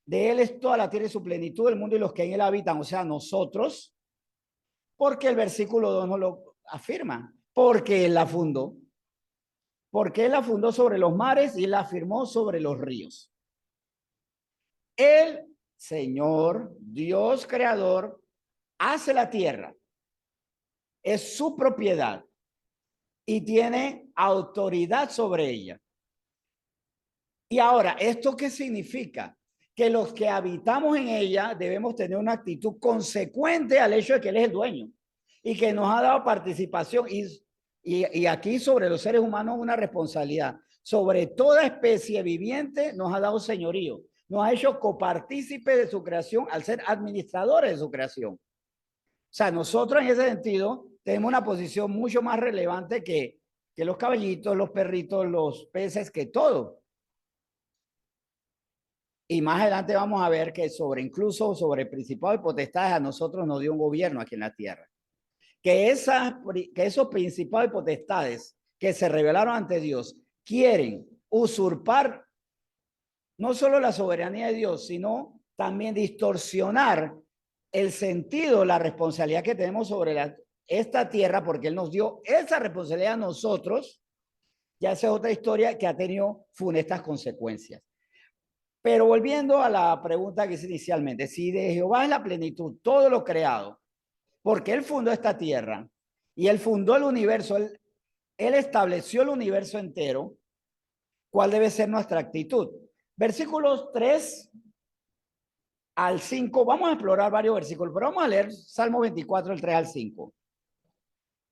De él es toda la tierra y su plenitud, el mundo y los que en él habitan, o sea, nosotros, porque el versículo 2 nos lo afirma, porque él la fundó. Porque él la fundó sobre los mares y la firmó sobre los ríos. El Señor, Dios creador, hace la tierra. Es su propiedad y tiene autoridad sobre ella. Y ahora, ¿esto qué significa? Que los que habitamos en ella debemos tener una actitud consecuente al hecho de que Él es el dueño y que nos ha dado participación y aquí sobre los seres humanos una responsabilidad. Sobre toda especie viviente nos ha dado señorío, nos ha hecho copartícipe de su creación al ser administradores de su creación. O sea, nosotros en ese sentido tenemos una posición mucho más relevante que los caballitos, los perritos, los peces, que todo. Y más adelante vamos a ver que incluso sobre principados y potestades a nosotros nos dio un gobierno aquí en la tierra. Que esos principados y potestades que se rebelaron ante Dios quieren usurpar no solo la soberanía de Dios, sino también distorsionar el sentido, la responsabilidad que tenemos sobre esta tierra, porque Él nos dio esa responsabilidad a nosotros. Ya esa es otra historia que ha tenido funestas consecuencias. Pero volviendo a la pregunta que hice inicialmente, si de Jehová es la plenitud, todo lo creado, porque Él fundó esta tierra y Él fundó el universo, él estableció el universo entero, ¿cuál debe ser nuestra actitud? Versículos 3 al 5, vamos a explorar varios versículos, pero vamos a leer Salmo 24, el 3 al 5.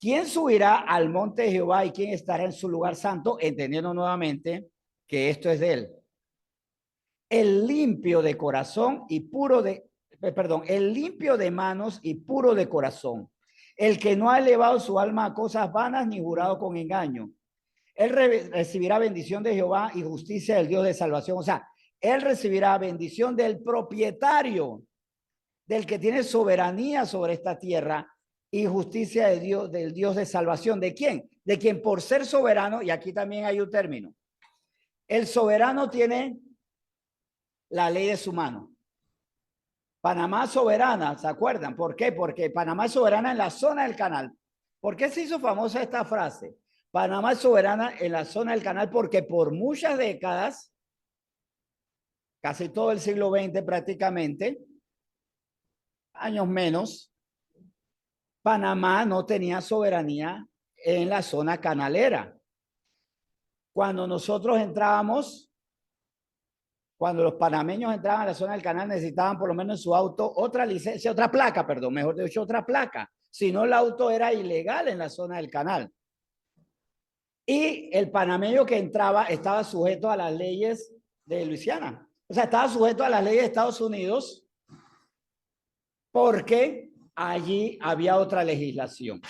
¿Quién subirá al monte de Jehová y quién estará en su lugar santo? Entendiendo nuevamente que esto es de Él. El limpio de corazón y el limpio de manos y puro de corazón, el que no ha elevado su alma a cosas vanas ni jurado con engaño. Él recibirá bendición de Jehová y justicia del Dios de salvación. O sea, él recibirá bendición del propietario, del que tiene soberanía sobre esta tierra, y justicia de Dios, del Dios de salvación. ¿De quién? De quien por ser soberano, y aquí también hay un término, el soberano tiene la ley de su mano. Panamá soberana, ¿se acuerdan? ¿Por qué? Porque Panamá es soberana en la zona del canal. ¿Por qué se hizo famosa esta frase? Panamá es soberana en la zona del canal porque por muchas décadas, casi todo el siglo XX prácticamente, años menos, Panamá no tenía soberanía en la zona canalera. Cuando nosotros entrábamos, cuando los panameños entraban a la zona del canal, necesitaban por lo menos en su auto otra licencia, otra placa, perdón, mejor dicho, otra placa. Si no, el auto era ilegal en la zona del canal. Y el panameño que entraba estaba sujeto a las leyes de Luisiana. O sea, estaba sujeto a las leyes de Estados Unidos porque allí había otra legislación.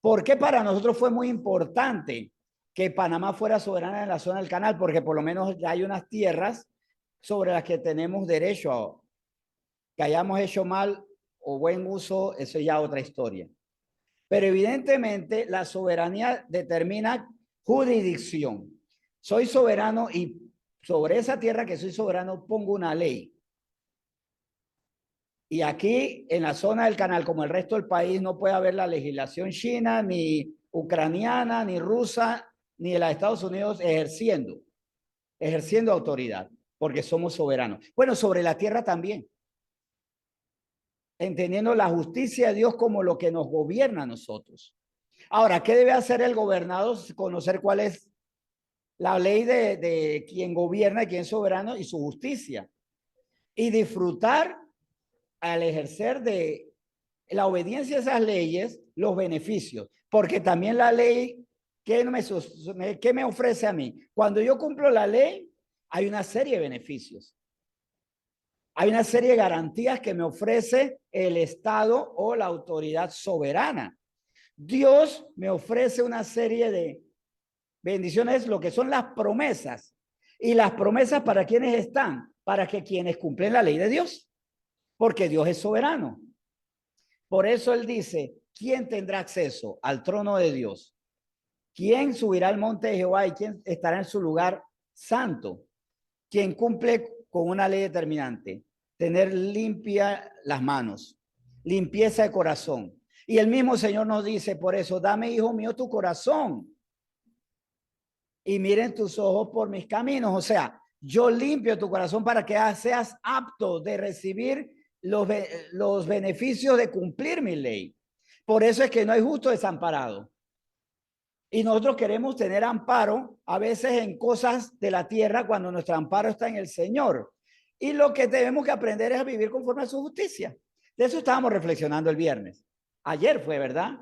¿Por qué para nosotros fue muy importante que Panamá fuera soberana en la zona del canal? Porque por lo menos ya hay unas tierras sobre las que tenemos derecho a que hayamos hecho mal o buen uso, eso ya es otra historia. Pero evidentemente la soberanía determina jurisdicción. Soy soberano y sobre esa tierra que soy soberano pongo una ley. Y aquí en la zona del canal, como el resto del país, no puede haber la legislación china, ni ucraniana, ni rusa, ni de los Estados Unidos ejerciendo autoridad, porque somos soberanos. Bueno, sobre la tierra también, entendiendo la justicia de Dios como lo que nos gobierna a nosotros. Ahora, ¿qué debe hacer el gobernador? Conocer cuál es la ley de quien gobierna, quien es soberano y su justicia. Y disfrutar al ejercer de la obediencia a esas leyes los beneficios. Porque también la ley, ¿qué me ofrece a mí? Cuando yo cumplo la ley, hay una serie de beneficios. Hay una serie de garantías que me ofrece el Estado o la autoridad soberana. Dios me ofrece una serie de bendiciones, lo que son las promesas. ¿Y las promesas para quiénes están? Para que quienes cumplen la ley de Dios, porque Dios es soberano. Por eso Él dice, ¿quién tendrá acceso al trono de Dios? ¿Quién subirá al monte de Jehová y quién estará en su lugar santo? ¿Quién cumple con una ley determinante? tener limpia las manos, limpieza de corazón. Y el mismo Señor nos dice, por eso, dame, hijo mío, tu corazón y miren tus ojos por mis caminos. O sea, yo limpio tu corazón para que seas apto de recibir los beneficios de cumplir mi ley. Por eso es que no hay justo desamparado. Y nosotros queremos tener amparo a veces en cosas de la tierra cuando nuestro amparo está en el Señor. Y lo que tenemos que aprender es a vivir conforme a su justicia. De eso estábamos reflexionando el viernes. Ayer fue, ¿verdad?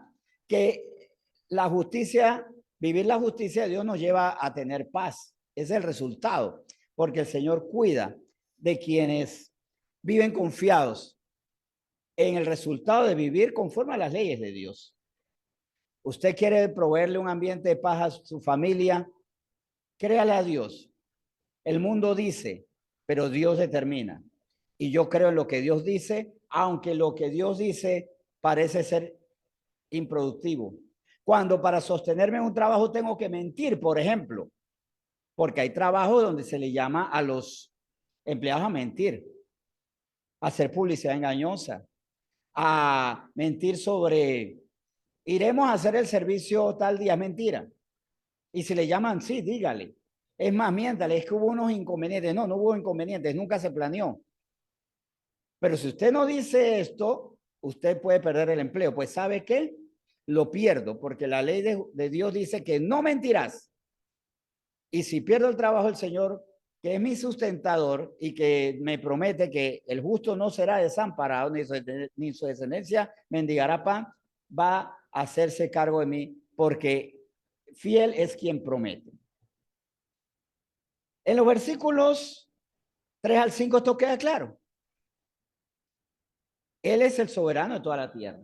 Que la justicia, vivir la justicia de Dios nos lleva a tener paz. Ese es el resultado, porque el Señor cuida de quienes viven confiados en el resultado de vivir conforme a las leyes de Dios. Usted quiere proveerle un ambiente de paz a su familia, créale a Dios. El mundo dice, pero Dios determina. Y yo creo en lo que Dios dice, aunque lo que Dios dice parece ser improductivo. Cuando para sostenerme en un trabajo tengo que mentir, por ejemplo, porque hay trabajos donde se le llama a los empleados a mentir, a hacer publicidad engañosa, a mentir sobre, iremos a hacer el servicio tal día, mentira. Y si le llaman, sí, dígale. Es más, miéntale, es que hubo unos inconvenientes. No, no hubo inconvenientes, nunca se planeó. Pero si usted no dice esto, usted puede perder el empleo. Pues ¿sabe qué? Lo pierdo, porque la ley de Dios dice que no mentirás. Y si pierdo el trabajo, el Señor, que es mi sustentador y que me promete que el justo no será desamparado, ni su descendencia mendigará pan, va a hacerse cargo de mí, porque fiel es quien promete. En los versículos 3 al 5 esto queda claro. Él es el soberano de toda la tierra.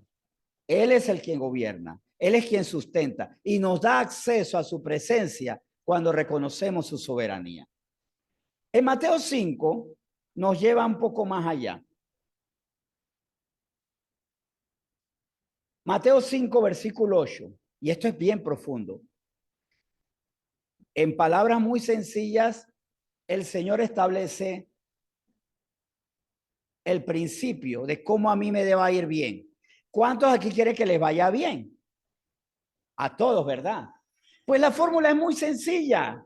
Él es el quien gobierna. Él es quien sustenta y nos da acceso a su presencia cuando reconocemos su soberanía. En Mateo 5 nos lleva un poco más allá. Mateo 5, versículo 8. Y esto es bien profundo. En palabras muy sencillas, el Señor establece el principio de cómo a mí me deba ir bien. ¿Cuántos aquí quieren que les vaya bien? A todos, ¿verdad? Pues la fórmula es muy sencilla.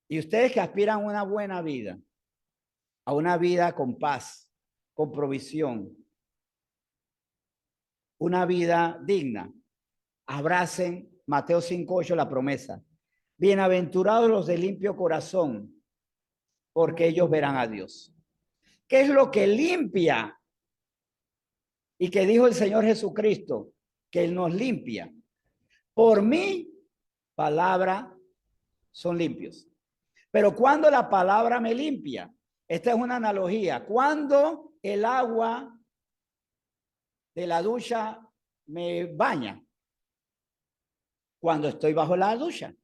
Y ustedes que aspiran a una buena vida, a una vida con paz, con provisión, una vida digna, abracen Mateo 5:8 la promesa. Bienaventurados los de limpio corazón, porque ellos verán a Dios. ¿Qué es lo que limpia? Y que dijo el Señor Jesucristo, que Él nos limpia. Por mi palabra son limpios. Pero cuando la palabra me limpia, esta es una analogía, cuando el agua de la ducha me baña, cuando estoy bajo la ducha.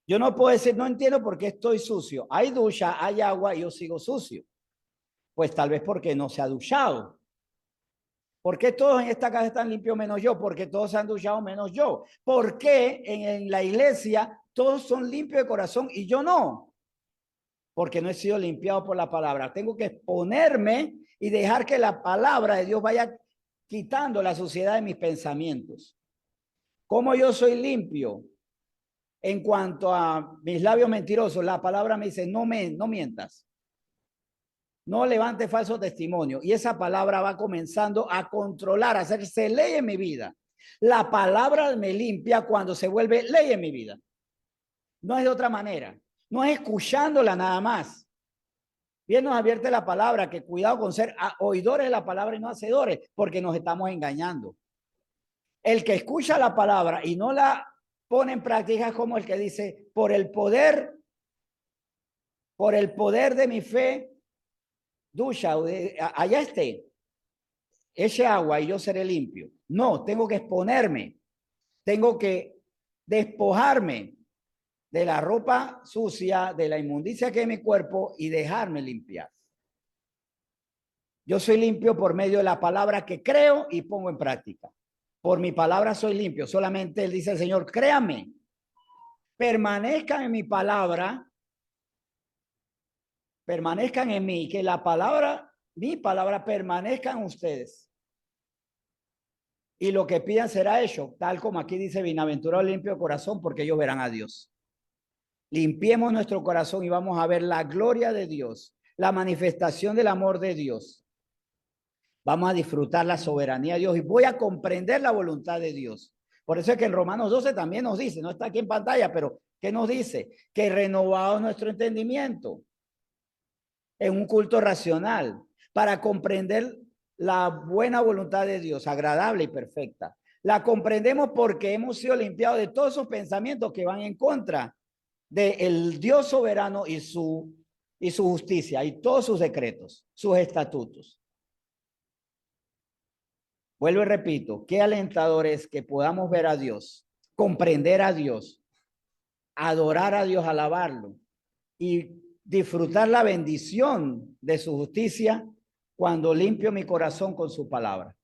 Yo no puedo decir, no entiendo por qué estoy sucio. Hay ducha, hay agua y yo sigo sucio. Pues tal vez porque no se ha duchado. ¿Por qué todos en esta casa están limpios menos yo? Porque todos se han duchado menos yo. ¿Por qué en la iglesia todos son limpios de corazón y yo no? Porque no he sido limpiado por la palabra. Tengo que exponerme y dejar que la palabra de Dios vaya quitando la suciedad de mis pensamientos. ¿Cómo yo soy limpio? En cuanto a mis labios mentirosos, la palabra me dice, no mientas. No levante falso testimonio. Y esa palabra va comenzando a controlar, a hacerse ley en mi vida. La palabra me limpia cuando se vuelve ley en mi vida. No es de otra manera. No es escuchándola nada más. Bien nos advierte la palabra que cuidado con ser oidores de la palabra y no hacedores, porque nos estamos engañando. El que escucha la palabra y no la pone en práctica es como el que dice, por el poder de mi fe, ducha, allá esté, eche agua y yo seré limpio. No, tengo que exponerme, tengo que despojarme de la ropa sucia, de la inmundicia que es mi cuerpo y dejarme limpiar. Yo soy limpio por medio de la palabra que creo y pongo en práctica. Por mi palabra soy limpio. Solamente él dice el Señor, créame, permanezcan en mi palabra permanezcan en mí, que la palabra, mi palabra permanezca en ustedes. Y lo que pidan será hecho, tal como aquí dice, bienaventurado limpio corazón, porque ellos verán a Dios. Limpiemos nuestro corazón y vamos a ver la gloria de Dios, la manifestación del amor de Dios. Vamos a disfrutar la soberanía de Dios y voy a comprender la voluntad de Dios. Por eso es que en Romanos 12 también nos dice, no está aquí en pantalla, pero ¿qué nos dice? Que renovado nuestro entendimiento en un culto racional para comprender la buena voluntad de Dios, agradable y perfecta. La comprendemos porque hemos sido limpiados de todos esos pensamientos que van en contra del Dios soberano y su justicia y todos sus decretos, sus estatutos. Vuelvo y repito, qué alentador es que podamos ver a Dios, comprender a Dios, adorar a Dios, alabarlo y disfrutar la bendición de su justicia cuando limpio mi corazón con su palabra.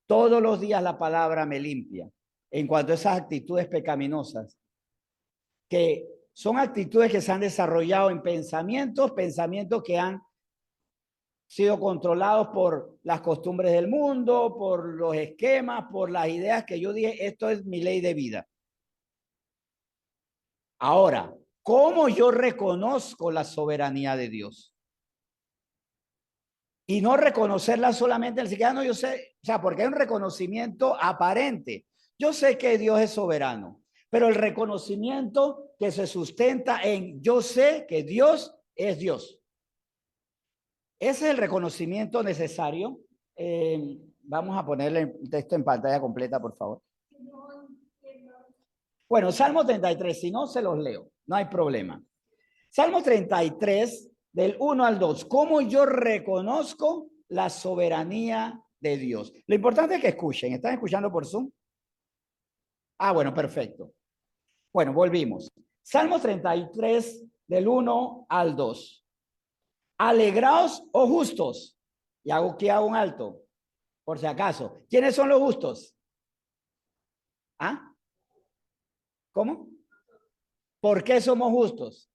Todos los días la palabra me limpia en cuanto a esas actitudes pecaminosas, que son actitudes que se han desarrollado en pensamientos que han sido controlados por las costumbres del mundo, por los esquemas, por las ideas que yo dije, esto es mi ley de vida. Ahora, ¿cómo yo reconozco la soberanía de Dios? Y no reconocerla solamente el ciudadano, yo sé, o sea, porque hay un reconocimiento aparente. Yo sé que Dios es soberano, pero el reconocimiento que se sustenta en yo sé que Dios es Dios. Ese es el reconocimiento necesario. Vamos a ponerle el texto en pantalla completa, por favor. Bueno, Salmo 33, si no, se los leo, no hay problema. Salmo 33, del 1 al 2. ¿Cómo yo reconozco la soberanía de Dios? Lo importante es que escuchen. ¿Están escuchando por Zoom? Ah, bueno, perfecto. Bueno, volvimos. Salmo 33, del 1 al 2. Alegraos, oh justos. Y hago aquí hago un alto, por si acaso. ¿Quiénes son los justos? ¿Ah? ¿Cómo? ¿Por qué somos justos?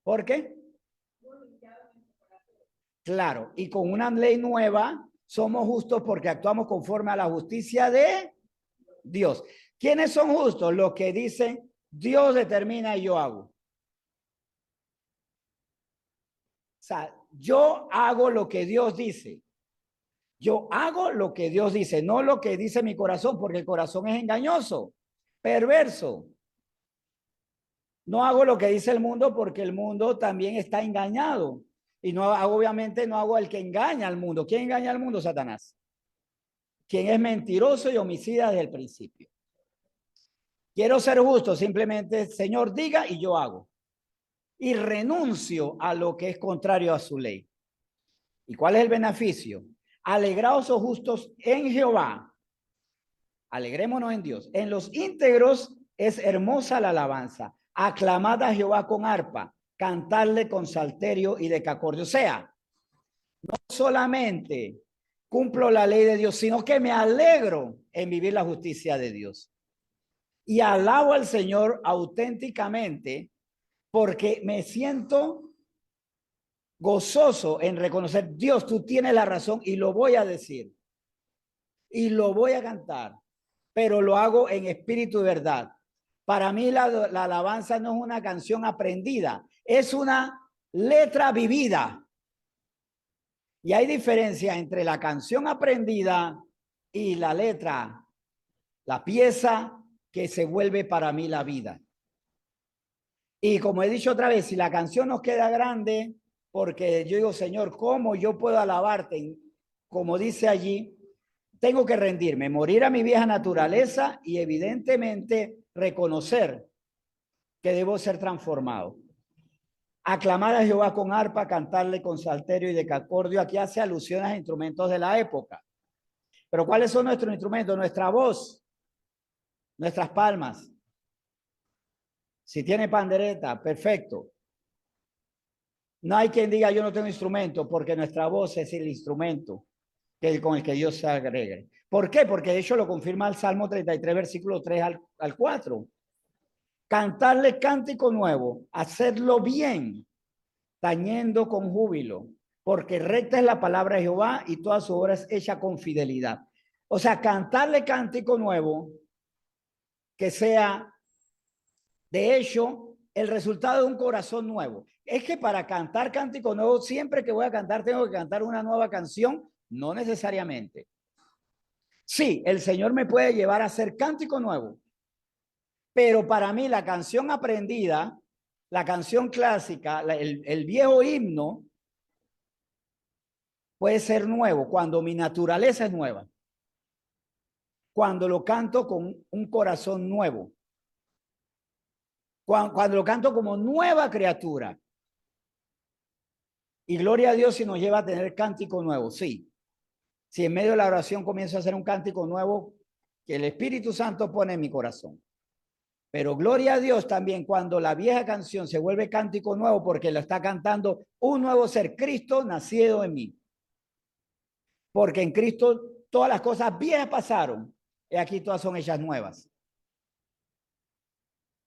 ¿Por qué? Claro, y con una ley nueva somos justos porque actuamos conforme a la justicia de Dios. ¿Quiénes son justos? Los que dicen, Dios determina y yo hago. O sea, yo hago lo que Dios dice. Yo hago lo que Dios dice, no lo que dice mi corazón, porque el corazón es engañoso, perverso. No hago lo que dice el mundo porque el mundo también está engañado. Y no, obviamente no hago el que engaña al mundo. ¿Quién engaña al mundo? Satanás. Quien es mentiroso y homicida desde el principio. Quiero ser justo, simplemente, Señor, diga y yo hago. Y renuncio a lo que es contrario a su ley. ¿Y cuál es el beneficio? Alegraos, oh justos, en Jehová. Alegrémonos en Dios. En los íntegros es hermosa la alabanza. Aclamad a Jehová con arpa, cantarle con salterio y decacordio. O sea, no solamente cumplo la ley de Dios, sino que me alegro en vivir la justicia de Dios. Y alabo al Señor auténticamente porque me siento gozoso en reconocer, Dios, tú tienes la razón y lo voy a decir. Y lo voy a cantar, pero lo hago en espíritu y verdad. Para mí la alabanza no es una canción aprendida, es una letra vivida. Y hay diferencia entre la canción aprendida y la letra, la pieza que se vuelve para mí la vida. Y como he dicho otra vez, si la canción nos queda grande, porque yo digo, Señor, ¿cómo yo puedo alabarte? Como dice allí, tengo que rendirme, morir a mi vieja naturaleza y evidentemente reconocer que debo ser transformado. Aclamar a Jehová con arpa, cantarle con salterio y decacordio. Aquí hace alusiones a instrumentos de la época. Pero ¿cuáles son nuestros instrumentos? Nuestra voz, nuestras palmas. Si tiene pandereta, perfecto. No hay quien diga yo no tengo instrumento, porque nuestra voz es el instrumento con el que Dios se agregue. ¿Por qué? Porque de hecho lo confirma el Salmo 33, versículo 3 al 4. Cantarle cántico nuevo, hacerlo bien, tañendo con júbilo, porque recta es la palabra de Jehová y toda su obra es hecha con fidelidad. O sea, cantarle cántico nuevo, que sea, de hecho, el resultado de un corazón nuevo. Es que para cantar cántico nuevo, siempre que voy a cantar, tengo que cantar una nueva canción, no necesariamente. Sí, el Señor me puede llevar a hacer cántico nuevo, pero para mí la canción aprendida, la canción clásica, el viejo himno, puede ser nuevo cuando mi naturaleza es nueva, cuando lo canto con un corazón nuevo, cuando lo canto como nueva criatura. Y gloria a Dios si nos lleva a tener cántico nuevo, sí. Si en medio de la oración comienzo a hacer un cántico nuevo que el Espíritu Santo pone en mi corazón. Pero gloria a Dios también cuando la vieja canción se vuelve cántico nuevo porque lo está cantando un nuevo ser, Cristo nacido en mí. Porque en Cristo todas las cosas viejas pasaron y aquí todas son hechas nuevas.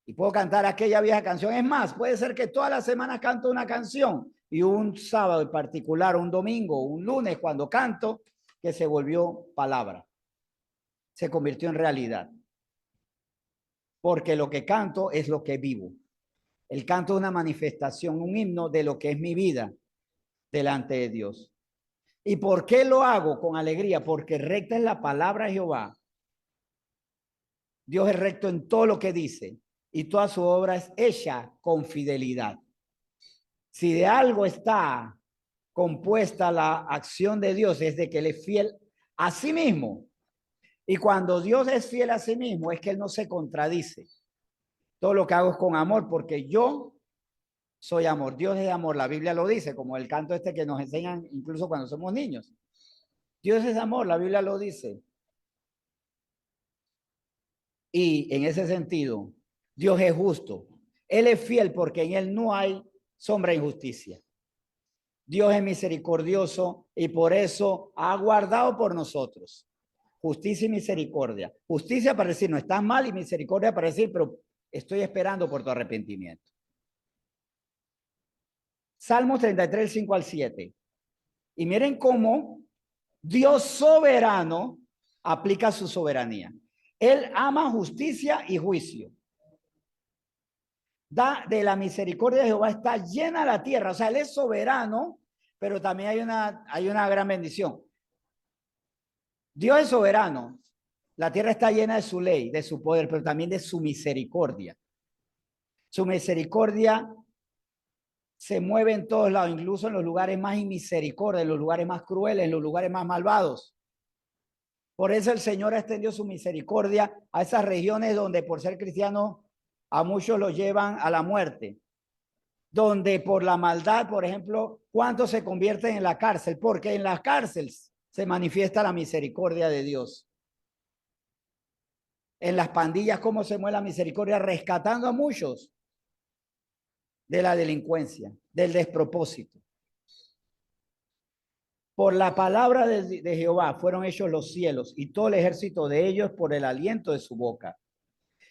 Y puedo cantar aquella vieja canción. Es más, puede ser que todas las semanas canto una canción y un sábado en particular, un domingo, un lunes, cuando canto, que se volvió palabra. Se convirtió en realidad. Porque lo que canto es lo que vivo. El canto es una manifestación, un himno de lo que es mi vida delante de Dios. ¿Y por qué lo hago con alegría? Porque recta es la palabra de Jehová. Dios es recto en todo lo que dice y toda su obra es hecha con fidelidad. Si de algo está compuesta la acción de Dios es de que Él es fiel a sí mismo. Y cuando Dios es fiel a sí mismo es que Él no se contradice. Todo lo que hago es con amor porque yo soy amor. Dios es amor. La Biblia lo dice, como el canto este que nos enseñan incluso cuando somos niños. Dios es amor, la Biblia lo dice. Y en ese sentido, Dios es justo. Él es fiel porque en Él no hay sombra de injusticia. Dios es misericordioso y por eso ha guardado por nosotros justicia y misericordia. Justicia para decir, no estás mal, y misericordia para decir, pero estoy esperando por tu arrepentimiento. Salmos 33, 5 al 7. Y miren cómo Dios soberano aplica su soberanía. Él ama justicia y juicio. Da de la misericordia de Jehová está llena la tierra. O sea, Él es soberano, pero también hay una gran bendición. Dios es soberano. La tierra está llena de su ley, de su poder, pero también de su misericordia. Su misericordia se mueve en todos lados, incluso en los lugares más inmisericordia, en los lugares más crueles, en los lugares más malvados. Por eso el Señor ha extendido su misericordia a esas regiones donde por ser cristianos a muchos los llevan a la muerte. Donde por la maldad, por ejemplo, ¿cuántos se convierten en la cárcel? Porque en las cárceles se manifiesta la misericordia de Dios. En las pandillas, ¿cómo se mueve la misericordia? Rescatando a muchos de la delincuencia, del despropósito. Por la palabra de Jehová fueron hechos los cielos y todo el ejército de ellos por el aliento de su boca.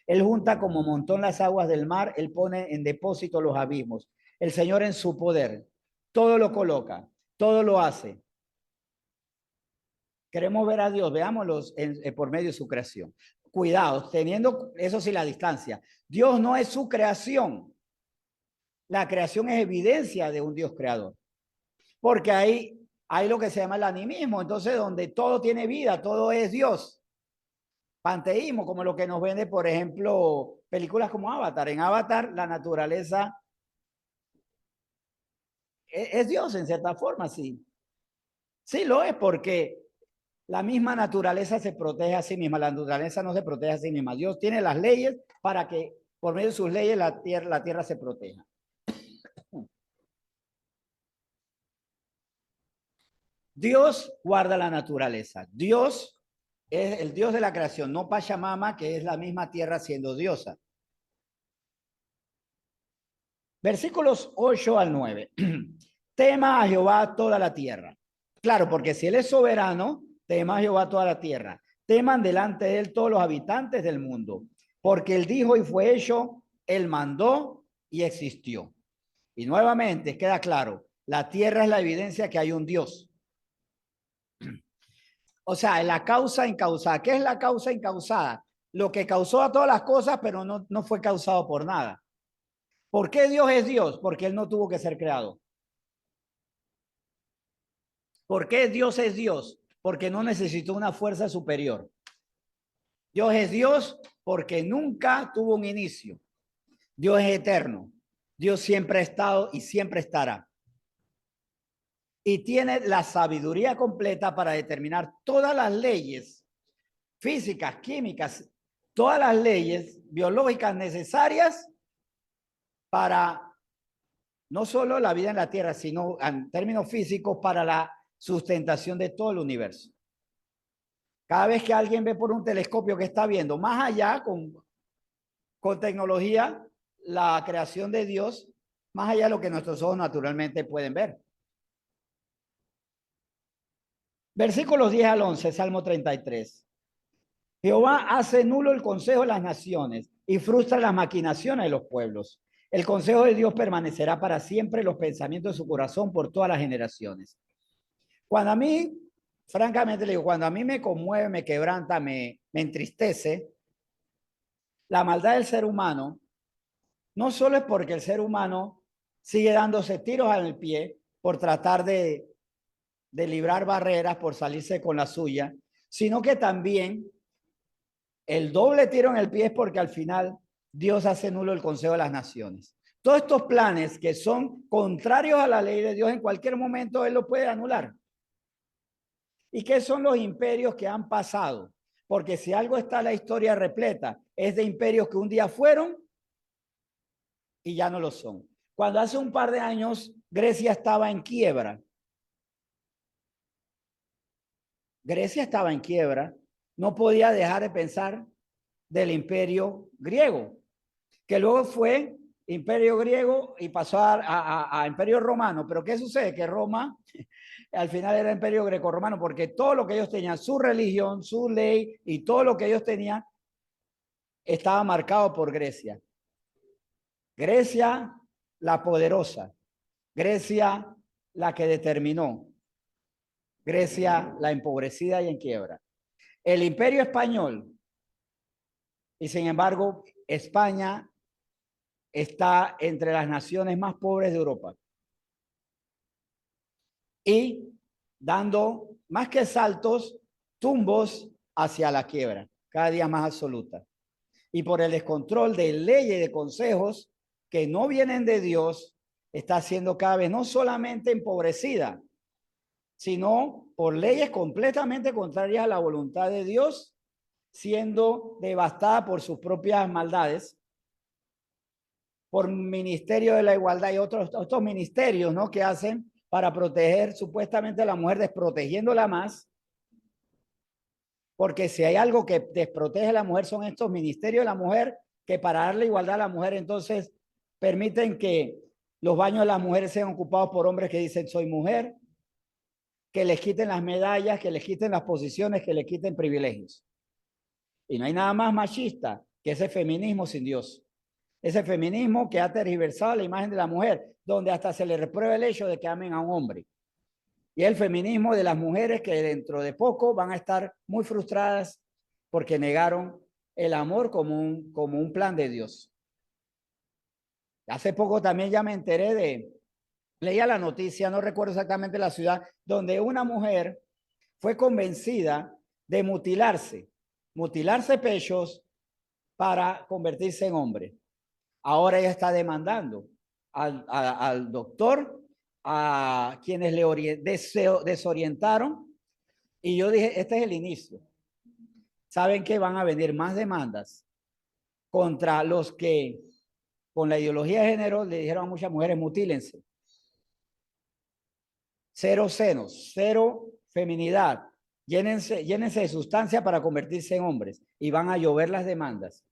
Él junta como montón las aguas del mar, Él pone en depósito los abismos. El Señor en su poder, todo lo coloca, todo lo hace. Queremos ver a Dios, veámoslo por medio de su creación. Cuidado, teniendo eso sí la distancia. Dios no es su creación. La creación es evidencia de un Dios creador. Porque hay lo que se llama el animismo, entonces donde todo tiene vida, todo es Dios. Panteísmo, como lo que nos vende, por ejemplo, películas como Avatar. En Avatar, la naturaleza es Dios en cierta forma, sí. Sí lo es porque la misma naturaleza se protege a sí misma. La naturaleza no se protege a sí misma. Dios tiene las leyes para que por medio de sus leyes la tierra se proteja. Dios guarda la naturaleza. Dios es el Dios de la creación, no Pachamama, que es la misma tierra siendo diosa. Versículos 8 al 9. Tema a Jehová toda la tierra. Claro, porque si Él es soberano, Tema a Jehová toda la tierra. Teman delante de él todos los habitantes del mundo, porque él dijo y fue hecho, él mandó y existió. Y nuevamente queda claro, la tierra es la evidencia que hay un Dios. O sea, la causa incausada. ¿Qué es la causa incausada? Lo que causó a todas las cosas, pero no fue causado por nada. ¿Por qué Dios es Dios? Porque él no tuvo que ser creado. ¿Por qué Dios es Dios? Porque no necesitó una fuerza superior. Dios es Dios porque nunca tuvo un inicio. Dios es eterno. Dios siempre ha estado y siempre estará. Y tiene la sabiduría completa para determinar todas las leyes físicas, químicas, todas las leyes biológicas necesarias para no solo la vida en la Tierra, sino en términos físicos para la sustentación de todo el universo. Cada vez que alguien ve por un telescopio que está viendo más allá con tecnología, la creación de Dios, más allá de lo que nuestros ojos naturalmente pueden ver. Versículos 10 al 11, Salmo 33. Jehová hace nulo el consejo de las naciones y frustra las maquinaciones de los pueblos. El consejo de Dios permanecerá para siempre, los pensamientos de su corazón por todas las generaciones. Cuando a mí, francamente le digo, cuando a mí me conmueve, me quebranta, me entristece, la maldad del ser humano, no solo es porque el ser humano sigue dándose tiros al pie por tratar de librar barreras, por salirse con la suya, sino que también el doble tiro en el pie es porque al final Dios hace nulo el consejo de las naciones. Todos estos planes que son contrarios a la ley de Dios, en cualquier momento Él lo puede anular. ¿Y qué son los imperios que han pasado? Porque si algo está en la historia repleta, es de imperios que un día fueron y ya no lo son. Cuando hace un par de años Grecia estaba en quiebra, no podía dejar de pensar del imperio griego, que luego fue imperio griego y pasó a imperio romano. Pero ¿qué sucede? Que Roma al final era imperio grecorromano, porque todo lo que ellos tenían, su religión, su ley y todo lo que ellos tenían, estaba marcado por Grecia. Grecia, la poderosa. Grecia, la que determinó. Grecia, la empobrecida y en quiebra. El imperio español, y sin embargo, España está entre las naciones más pobres de Europa. Y dando más que saltos, tumbos hacia la quiebra, cada día más absoluta. Y por el descontrol de leyes y de consejos que no vienen de Dios, está siendo cada vez no solamente empobrecida, sino por leyes completamente contrarias a la voluntad de Dios, siendo devastada por sus propias maldades, por Ministerio de la Igualdad y otros ministerios, ¿no?, que hacen para proteger supuestamente a la mujer, desprotegiéndola más, porque si hay algo que desprotege a la mujer son estos ministerios de la mujer, que para darle igualdad a la mujer entonces permiten que los baños de las mujeres sean ocupados por hombres que dicen soy mujer, que les quiten las medallas, que les quiten las posiciones, que les quiten privilegios. Y no hay nada más machista que ese feminismo sin Dios. Ese feminismo que ha tergiversado la imagen de la mujer, donde hasta se le reprueba el hecho de que amen a un hombre. Y el feminismo de las mujeres que dentro de poco van a estar muy frustradas porque negaron el amor como un plan de Dios. Hace poco también ya me enteré leía la noticia, no recuerdo exactamente la ciudad, donde una mujer fue convencida de mutilarse pechos para convertirse en hombre. Ahora ella está demandando al doctor, a quienes le desorientaron. Y yo dije, este es el inicio. ¿Saben que van a venir más demandas contra los que con la ideología de género le dijeron a muchas mujeres mutílense? Cero senos, cero feminidad. Llénense de sustancia para convertirse en hombres y van a llover las demandas.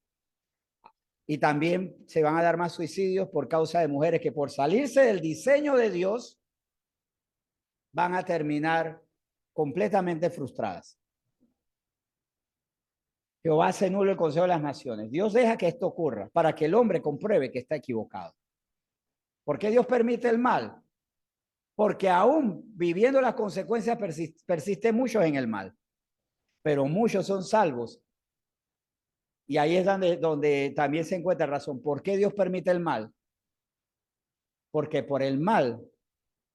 Y también se van a dar más suicidios por causa de mujeres que por salirse del diseño de Dios van a terminar completamente frustradas. Jehová hace nulo el consejo de las naciones. Dios deja que esto ocurra para que el hombre compruebe que está equivocado. ¿Por qué Dios permite el mal? Porque aún viviendo las consecuencias persisten muchos en el mal, pero muchos son salvos. Y ahí es donde también se encuentra razón. ¿Por qué Dios permite el mal? Porque por el mal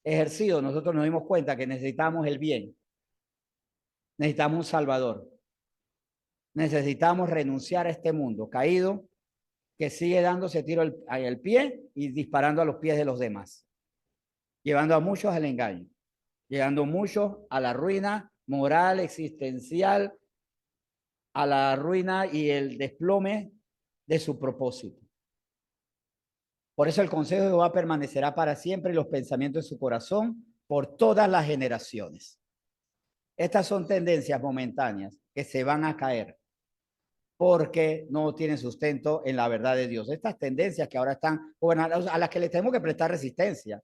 ejercido nosotros nos dimos cuenta que necesitamos el bien. Necesitamos un Salvador. Necesitamos renunciar a este mundo caído que sigue dándose tiro al pie y disparando a los pies de los demás, llevando a muchos al engaño, llevando a muchos a la ruina moral, existencial, a la ruina y el desplome de su propósito. Por eso el consejo de Jehová permanecerá para siempre y los pensamientos de su corazón por todas las generaciones. Estas son tendencias momentáneas que se van a caer porque no tienen sustento en la verdad de Dios. Estas tendencias que ahora están gobernadas, a las que le tenemos que prestar resistencia,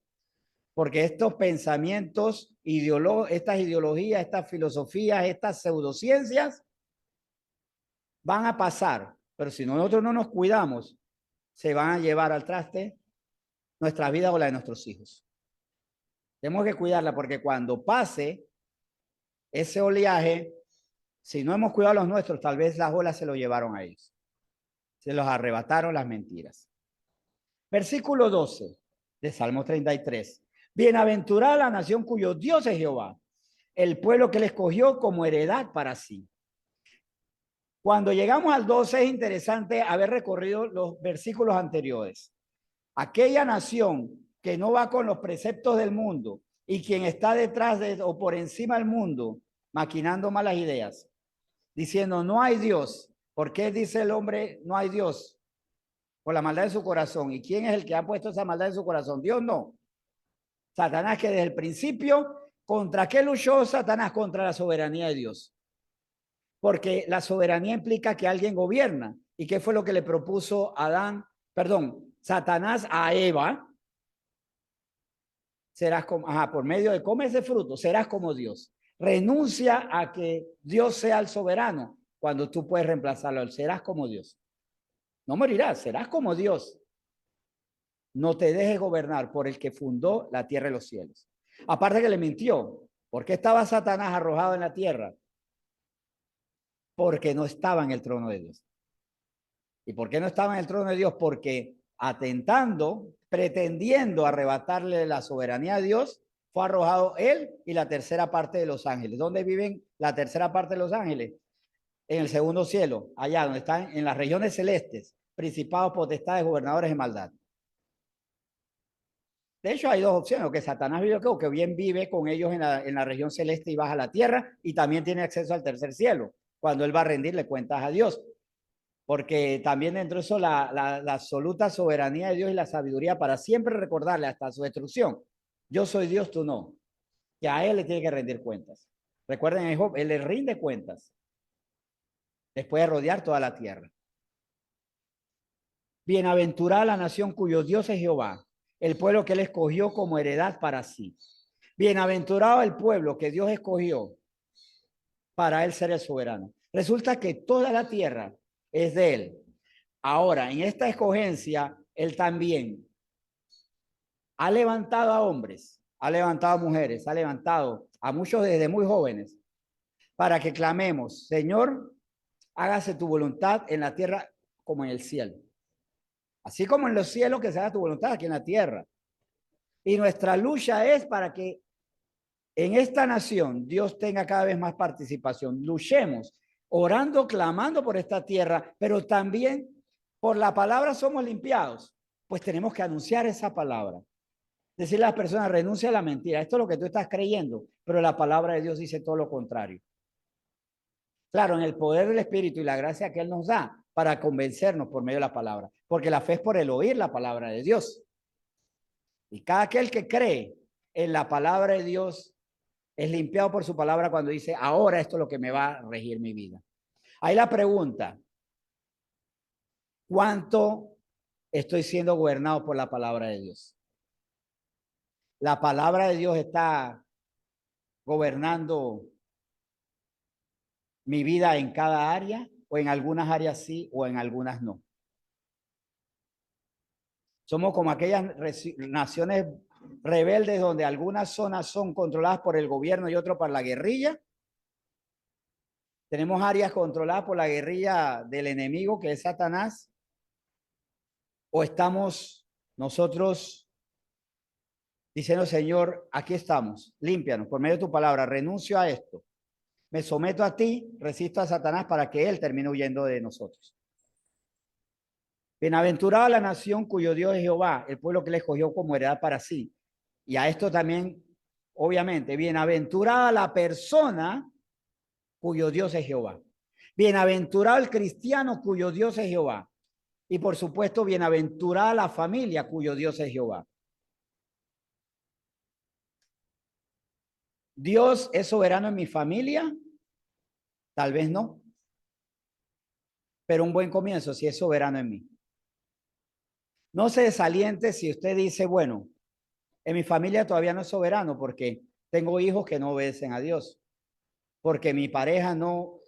porque estos pensamientos, estas ideologías, estas filosofías, estas pseudociencias van a pasar, pero si nosotros no nos cuidamos, se van a llevar al traste nuestra vida o la de nuestros hijos. Tenemos que cuidarla porque cuando pase ese oleaje, si no hemos cuidado a los nuestros, tal vez las olas se lo llevaron a ellos. Se los arrebataron las mentiras. Versículo 12 de Salmo 33. Bienaventurada la nación cuyo Dios es Jehová, el pueblo que le escogió como heredad para sí. Cuando llegamos al 12 es interesante haber recorrido los versículos anteriores. Aquella nación que no va con los preceptos del mundo y quien está detrás de o por encima del mundo maquinando malas ideas, diciendo no hay Dios. ¿Por qué dice el hombre no hay Dios? Por la maldad de su corazón. ¿Y quién es el que ha puesto esa maldad en su corazón? Dios no. Satanás, que desde el principio, ¿contra qué luchó Satanás? Contra la soberanía de Dios. Porque la soberanía implica que alguien gobierna. ¿Y qué fue lo que le propuso Satanás a Eva? Serás como, por medio de comer ese fruto, serás como Dios. Renuncia a que Dios sea el soberano cuando tú puedes reemplazarlo. Serás como Dios. No morirás, serás como Dios. No te dejes gobernar por el que fundó la tierra y los cielos. Aparte que le mintió. ¿Por qué estaba Satanás arrojado en la tierra? Porque no estaba en el trono de Dios. ¿Y por qué no estaba en el trono de Dios? Porque atentando, pretendiendo arrebatarle la soberanía a Dios, fue arrojado él y la tercera parte de los ángeles. ¿Dónde viven la tercera parte de los ángeles? En el segundo cielo, allá donde están en las regiones celestes, principados, potestades, gobernadores de maldad. De hecho, hay dos opciones, que Satanás vive o que bien vive con ellos en la región celeste y baja a la tierra y también tiene acceso al tercer cielo, cuando él va a rendirle cuentas a Dios. Porque también dentro de eso la absoluta soberanía de Dios y la sabiduría para siempre recordarle hasta su destrucción. Yo soy Dios, tú no. Que a él le tiene que rendir cuentas. Recuerden en Job, él le rinde cuentas después de rodear toda la tierra. Bienaventurada la nación cuyo Dios es Jehová, el pueblo que él escogió como heredad para sí. Bienaventurado el pueblo que Dios escogió para él ser el soberano. Resulta que toda la tierra es de él. Ahora, en esta escogencia, él también ha levantado a hombres, ha levantado a mujeres, ha levantado a muchos desde muy jóvenes para que clamemos, Señor, hágase tu voluntad en la tierra como en el cielo. Así como en los cielos, que se haga tu voluntad aquí en la tierra. Y nuestra lucha es para que en esta nación Dios tenga cada vez más participación. Luchemos, orando, clamando por esta tierra, pero también por la palabra somos limpiados. Pues tenemos que anunciar esa palabra. Decirle a las personas, renuncia a la mentira. Esto es lo que tú estás creyendo, pero la palabra de Dios dice todo lo contrario. Claro, en el poder del Espíritu y la gracia que Él nos da para convencernos por medio de la palabra. Porque la fe es por el oír la palabra de Dios. Y cada aquel que cree en la palabra de Dios es limpiado por su palabra cuando dice, ahora esto es lo que me va a regir mi vida. Ahí la pregunta, ¿cuánto estoy siendo gobernado por la palabra de Dios? La palabra de Dios está gobernando mi vida en cada área, o en algunas áreas sí, o en algunas no. Somos como aquellas naciones rebeldes donde algunas zonas son controladas por el gobierno y otras por la guerrilla. Tenemos áreas controladas por la guerrilla del enemigo, que es Satanás. O estamos nosotros diciendo, Señor, aquí estamos, límpianos por medio de tu palabra, renuncio a esto, me someto a ti, resisto a Satanás para que él termine huyendo de nosotros. Bienaventurada la nación cuyo Dios es Jehová, el pueblo que le escogió como heredad para sí. Y a esto también, obviamente, bienaventurada la persona cuyo Dios es Jehová. Bienaventurado el cristiano cuyo Dios es Jehová. Y por supuesto, bienaventurada la familia cuyo Dios es Jehová. ¿Dios es soberano en mi familia? Tal vez no. Pero un buen comienzo si es soberano en mí. No se desaliente si usted dice, bueno, en mi familia todavía no es soberano porque tengo hijos que no obedecen a Dios, porque mi pareja no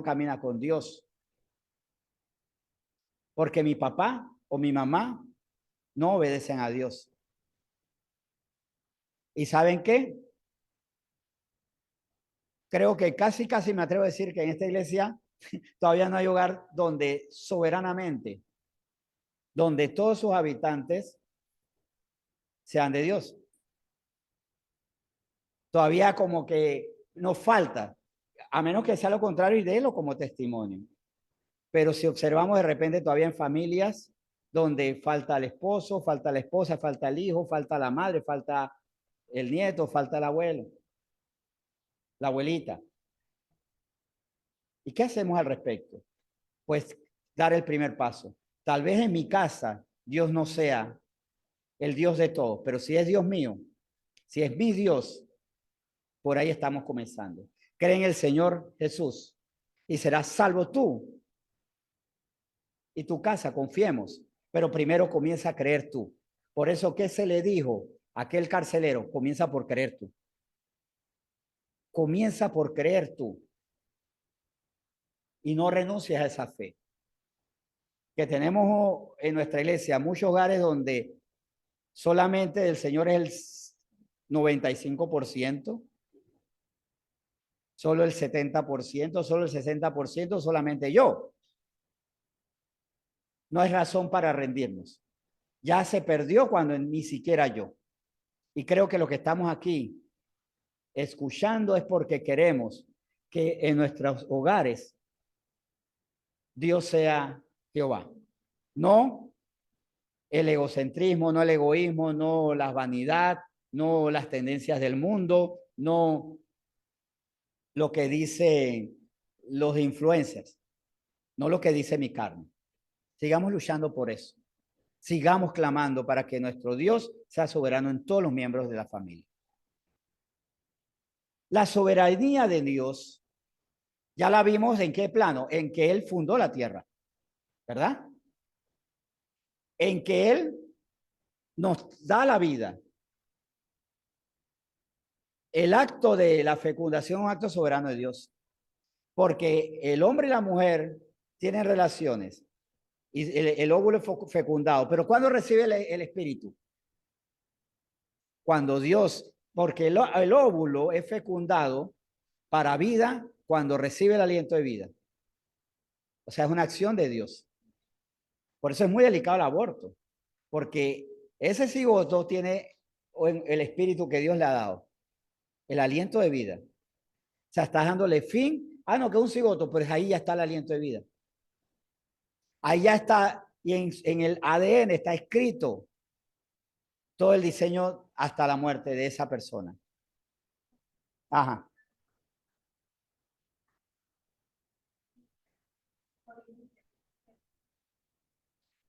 camina con Dios, porque mi papá o mi mamá no obedecen a Dios. ¿Y saben qué? Creo que casi me atrevo a decir que en esta iglesia todavía no hay hogar donde soberanamente, donde todos sus habitantes sean de Dios. Todavía como que nos falta, a menos que sea lo contrario y délo como testimonio. Pero si observamos de repente todavía en familias donde falta el esposo, falta la esposa, falta el hijo, falta la madre, falta el nieto, falta el abuelo, la abuelita. ¿Y qué hacemos al respecto? Pues dar el primer paso. Tal vez en mi casa Dios no sea el Dios de todos, pero si es Dios mío, si es mi Dios, por ahí estamos comenzando. Cree en el Señor Jesús y serás salvo tú y tu casa, confiemos, pero primero comienza a creer tú. Por eso, ¿qué se le dijo a aquel carcelero? Comienza por creer tú. Comienza por creer tú y no renuncies a esa fe. Que tenemos en nuestra iglesia muchos hogares donde solamente el Señor es el 95%, solo el 70%, solo el 60%, solamente yo. No hay razón para rendirnos. Ya se perdió cuando ni siquiera yo. Y creo que lo que estamos aquí escuchando es porque queremos que en nuestros hogares Dios sea Jehová. No el egocentrismo, no el egoísmo, no la vanidad, no las tendencias del mundo, no lo que dicen los influencers, no lo que dice mi carne. Sigamos luchando por eso. Sigamos clamando para que nuestro Dios sea soberano en todos los miembros de la familia. La soberanía de Dios, ya la vimos en qué plano, en que Él fundó la tierra, ¿verdad? En que Él nos da la vida. El acto de la fecundación es un acto soberano de Dios, porque el hombre y la mujer tienen relaciones y el óvulo es fecundado, pero ¿cuándo recibe el espíritu? Cuando Dios, porque el óvulo es fecundado para vida cuando recibe el aliento de vida. O sea, es una acción de Dios. Por eso es muy delicado el aborto, porque ese cigoto tiene el espíritu que Dios le ha dado, el aliento de vida. O sea, estás dándole fin. Ah, no, que es un cigoto, pues ahí ya está el aliento de vida. Ahí ya está, y en el ADN está escrito todo el diseño hasta la muerte de esa persona. Ajá.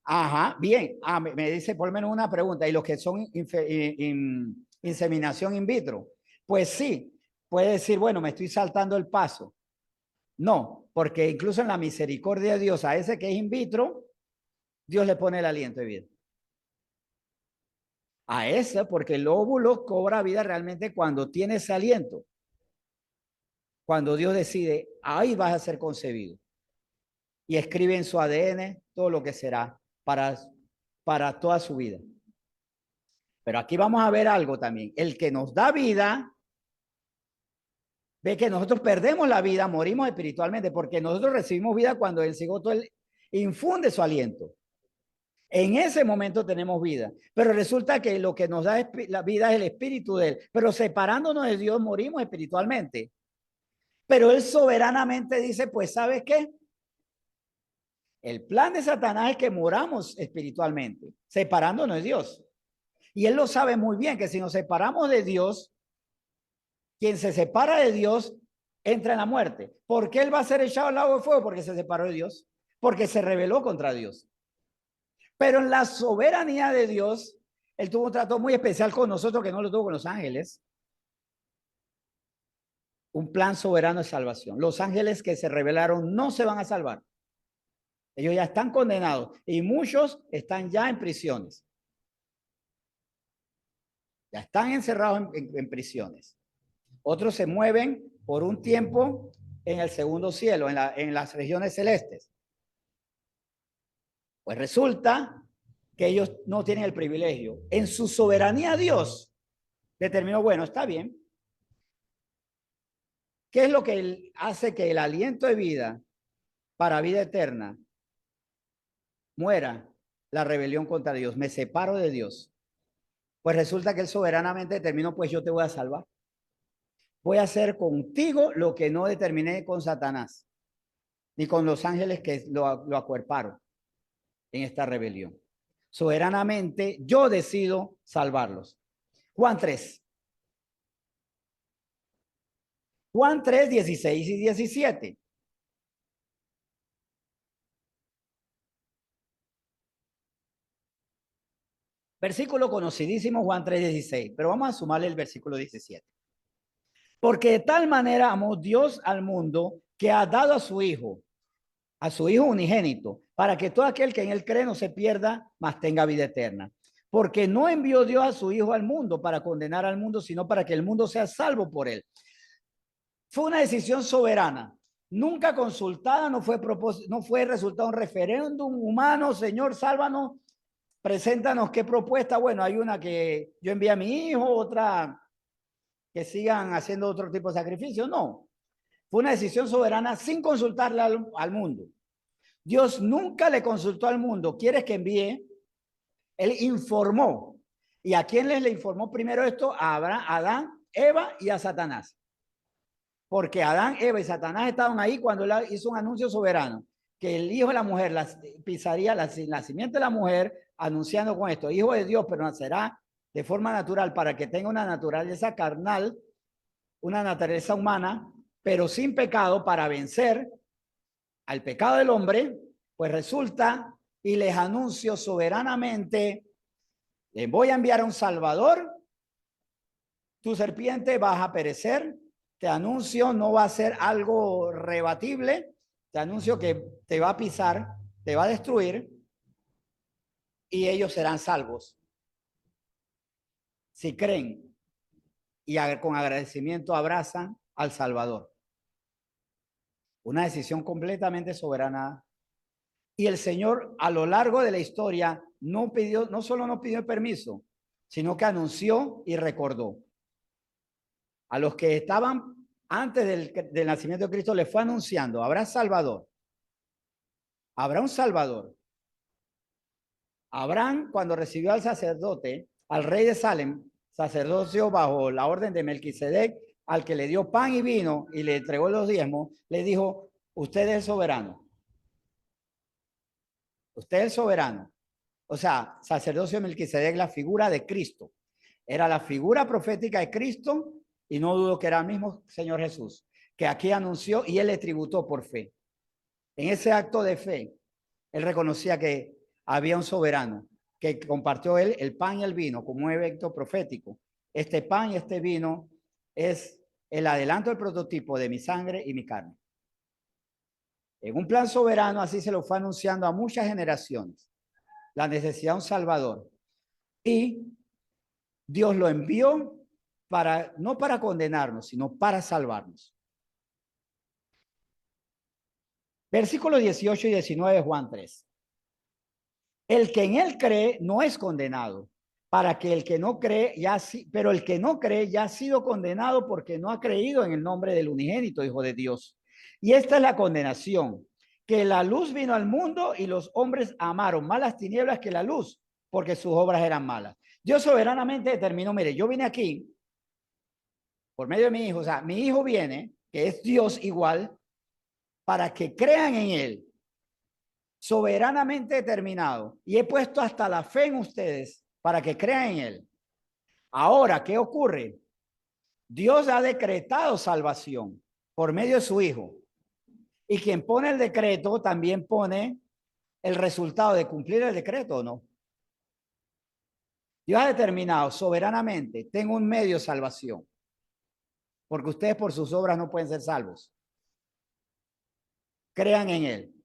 Ajá, bien. Ah, me dice por lo menos una pregunta. ¿Y los que son inseminación in vitro? Pues sí, puede decir, bueno, me estoy saltando el paso. No, porque incluso en la misericordia de Dios, a ese que es in vitro, Dios le pone el aliento de vida. A ese, porque el óvulo cobra vida realmente cuando tiene ese aliento. cuando Dios decide, ahí vas a ser concebido. Y escribe en su ADN todo lo que será para toda su vida. Pero aquí vamos a ver algo también. El que nos da vida, ve que nosotros perdemos la vida, morimos espiritualmente, porque nosotros recibimos vida cuando el cigoto infunde su aliento. En ese momento tenemos vida, pero resulta que lo que nos da la vida es el espíritu de él. Pero separándonos de Dios, morimos espiritualmente. Pero él soberanamente dice, pues, ¿sabes qué? El plan de Satanás es que moramos espiritualmente, separándonos de Dios. Y él lo sabe muy bien, que si nos separamos de Dios, quien se separa de Dios entra en la muerte. ¿Por qué él va a ser echado al lago de fuego? Porque se separó de Dios, porque se rebeló contra Dios. Pero en la soberanía de Dios, él tuvo un trato muy especial con nosotros que no lo tuvo con los ángeles. Un plan soberano de salvación. Los ángeles que se rebelaron no se van a salvar. Ellos ya están condenados y muchos están ya en prisiones. Ya están encerrados en prisiones. Otros se mueven por un tiempo en el segundo cielo, en las regiones celestes. Pues resulta que ellos no tienen el privilegio. En su soberanía Dios determinó, bueno, está bien. ¿Qué es lo que hace que el aliento de vida para vida eterna muera? La rebelión contra Dios. Me separo de Dios. Pues resulta que él soberanamente determinó, pues yo te voy a salvar. Voy a hacer contigo lo que no determiné con Satanás, ni con los ángeles que lo acuerparon en esta rebelión. Soberanamente yo decido salvarlos. Juan 3. Juan 3, 16 y 17. Versículo conocidísimo, Juan 3, 16. Pero vamos a sumarle el versículo 17. Porque de tal manera amó Dios al mundo que ha dado a su Hijo unigénito, para que todo aquel que en él cree no se pierda, mas tenga vida eterna. Porque no envió Dios a su Hijo al mundo para condenar al mundo, sino para que el mundo sea salvo por él. Fue una decisión soberana, nunca consultada, no fue resultado de un referéndum humano. Señor, sálvanos, preséntanos qué propuesta. Bueno, hay una que yo envié a mi hijo, otra que sigan haciendo otro tipo de sacrificio. No, fue una decisión soberana sin consultarle al mundo. Dios nunca le consultó al mundo. ¿Quieres que envíe? Él informó. ¿Y a quién le informó primero esto? A Adán, Eva y a Satanás. Porque Adán, Eva y Satanás estaban ahí cuando él hizo un anuncio soberano, que el hijo de la mujer pisaría la simiente de la mujer, anunciando con esto, hijo de Dios, pero nacerá de forma natural para que tenga una naturaleza carnal, una naturaleza humana, pero sin pecado, para vencer al pecado del hombre. Pues resulta, y les anuncio soberanamente, les voy a enviar a un Salvador, tu serpiente vas a perecer, te anuncio, no va a ser algo rebatible, te anuncio que te va a pisar, te va a destruir, y ellos serán salvos si creen y con agradecimiento abrazan al Salvador. Una decisión completamente soberana. Y el Señor a lo largo de la historia no solo no pidió permiso, sino que anunció y recordó. A los que estaban antes del nacimiento de Cristo les fue anunciando, habrá Salvador. Habrá un Salvador. Abraham, cuando recibió al sacerdote, al rey de Salem, sacerdocio bajo la orden de Melquisedec, al que le dio pan y vino y le entregó los diezmos, le dijo, usted es soberano. Usted es soberano. O sea, sacerdocio de Melquisedec, la figura de Cristo. Era la figura profética de Cristo y no dudo que era el mismo Señor Jesús, que aquí anunció y él le tributó por fe. En ese acto de fe, él reconocía que había un soberano que compartió él el pan y el vino como un evento profético. Este pan y este vino es el adelanto del prototipo de mi sangre y mi carne. En un plan soberano así se lo fue anunciando a muchas generaciones la necesidad de un Salvador. Y Dios lo envió no para condenarnos, sino para salvarnos. Versículos 18 y 19 de Juan 3. El que en él cree no es condenado, para que el que no cree pero el que no cree ya ha sido condenado porque no ha creído en el nombre del unigénito Hijo de Dios. Y esta es la condenación, que la luz vino al mundo y los hombres amaron más las tinieblas que la luz, porque sus obras eran malas. Dios soberanamente determinó, mire, yo vine aquí por medio de mi hijo, o sea, mi hijo viene, que es Dios igual, para que crean en él, soberanamente determinado, y he puesto hasta la fe en ustedes para que crean en él. Ahora, ¿qué ocurre? Dios ha decretado salvación por medio de su hijo, y quien pone el decreto también pone el resultado de cumplir el decreto, ¿o no? Dios ha determinado soberanamente, tengo un medio de salvación, porque ustedes por sus obras no pueden ser salvos. Crean en él.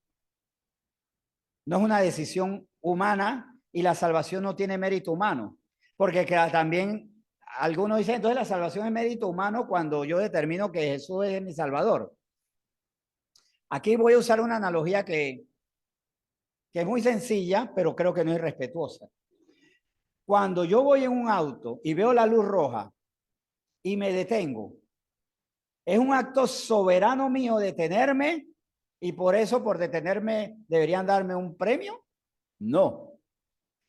No es una decisión humana y la salvación no tiene mérito humano, porque también algunos dicen, entonces la salvación es mérito humano cuando yo determino que Jesús es mi Salvador. Aquí voy a usar una analogía que es muy sencilla, pero creo que no es respetuosa. Cuando yo voy en un auto y veo la luz roja y me detengo, ¿es un acto soberano mío detenerme y por eso, por detenerme, deberían darme un premio? No.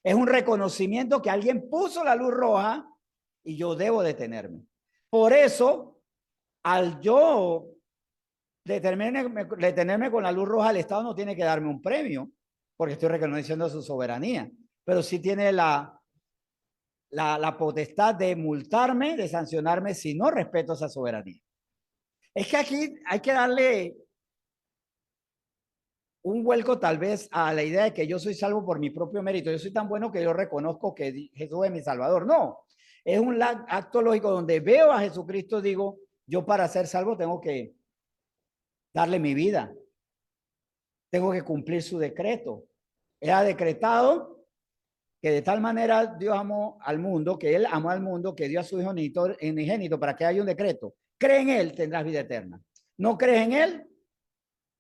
Es un reconocimiento que alguien puso la luz roja y yo debo detenerme. Por eso, al yo detenerme con la luz roja, el Estado no tiene que darme un premio, porque estoy reconociendo su soberanía, pero sí tiene la potestad de multarme, de sancionarme si no respeto esa soberanía. Es que aquí hay que darle un vuelco tal vez a la idea de que yo soy salvo por mi propio mérito. Yo soy tan bueno que yo reconozco que Jesús es mi Salvador. No, es un acto lógico donde veo a Jesucristo, digo, yo para ser salvo tengo que darle mi vida. Tengo que cumplir su decreto. Él ha decretado que de tal manera Dios amó al mundo, que Él amó al mundo, que dio a su Hijo unigénito para que haya un decreto. Cree en Él, tendrás vida eterna. No crees en Él,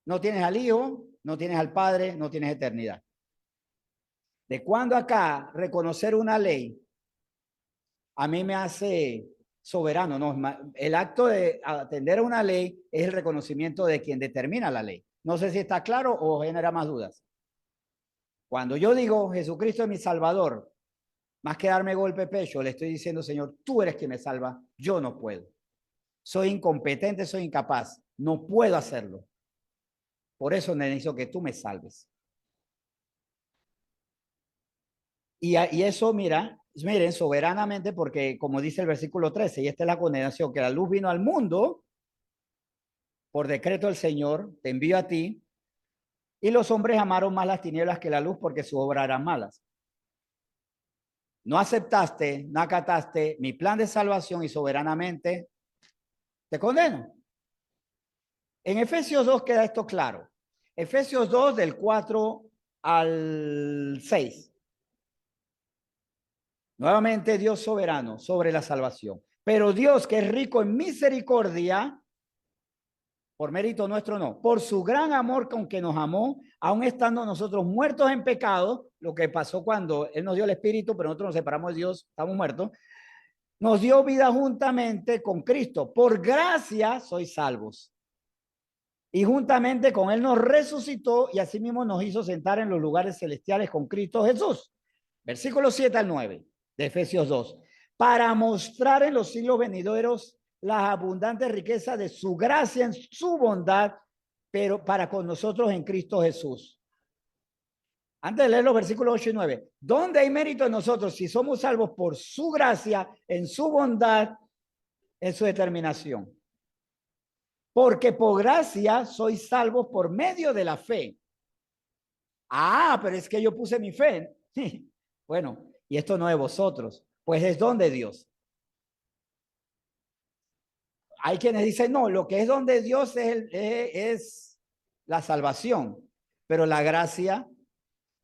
no tienes al Hijo, no tienes al Padre, no tienes eternidad. De cuando acá reconocer una ley a mí me hace soberano, ¿no? El acto de atender a una ley es el reconocimiento de quien determina la ley. No sé si está claro o genera más dudas. Cuando yo digo Jesucristo es mi Salvador, más que darme golpe de pecho, le estoy diciendo, Señor, tú eres quien me salva, yo no puedo. Soy incompetente, soy incapaz, no puedo hacerlo. Por eso necesito que tú me salves. Y eso, miren, soberanamente, porque como dice el versículo 13, y esta es la condenación, que la luz vino al mundo, por decreto del Señor, te envío a ti, y los hombres amaron más las tinieblas que la luz porque sus obras eran malas. No aceptaste, no acataste mi plan de salvación y soberanamente te condeno. En Efesios 2 queda esto claro. Efesios 2 del 4 al 6. Nuevamente Dios soberano sobre la salvación. Pero Dios que es rico en misericordia, por mérito nuestro no, por su gran amor con que nos amó, aun estando nosotros muertos en pecado, lo que pasó cuando Él nos dio el Espíritu, pero nosotros nos separamos de Dios, estamos muertos, nos dio vida juntamente con Cristo. Por gracia sois salvos. Y juntamente con Él nos resucitó y asimismo nos hizo sentar en los lugares celestiales con Cristo Jesús. Versículo 7 al 9 de Efesios 2. Para mostrar en los siglos venideros las abundantes riquezas de su gracia en su bondad, pero para con nosotros en Cristo Jesús. Antes de leer los versículos 8 y 9, ¿dónde hay mérito en nosotros si somos salvos por su gracia, en su bondad, en su determinación? Porque por gracia sois salvos por medio de la fe. Ah, pero es que yo puse mi fe. Bueno, y esto no es vosotros, pues es don de Dios. Hay quienes dicen, no, lo que es don de Dios es la salvación, pero la gracia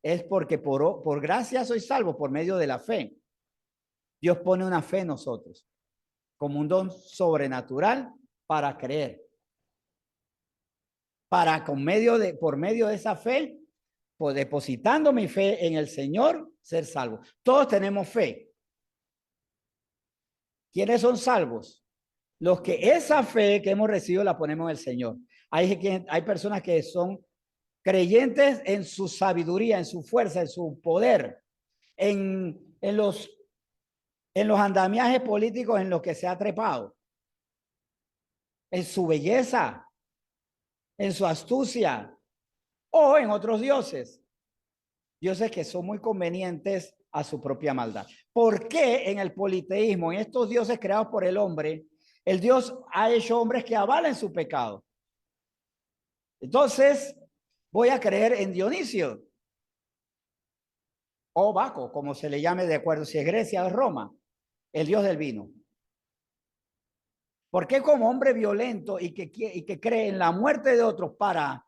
es porque por gracia soy salvo por medio de la fe. Dios pone una fe en nosotros como un don sobrenatural para creer. para por medio de esa fe, pues depositando mi fe en el Señor, ser salvo. Todos tenemos fe. ¿Quiénes son salvos? Los que esa fe que hemos recibido la ponemos en el Señor. Hay personas que son creyentes en su sabiduría, en su fuerza, en su poder, en los andamiajes políticos en los que se ha trepado, en su belleza, en su astucia o en otros dioses. Dioses que son muy convenientes a su propia maldad. ¿Por qué en el politeísmo, en estos dioses creados por el hombre, el Dios ha hecho hombres que avalen su pecado? Entonces, voy a creer en Dionisio o Baco, como se le llame de acuerdo, si es Grecia o Roma, el dios del vino. ¿Por qué como hombre violento y que cree en la muerte de otros para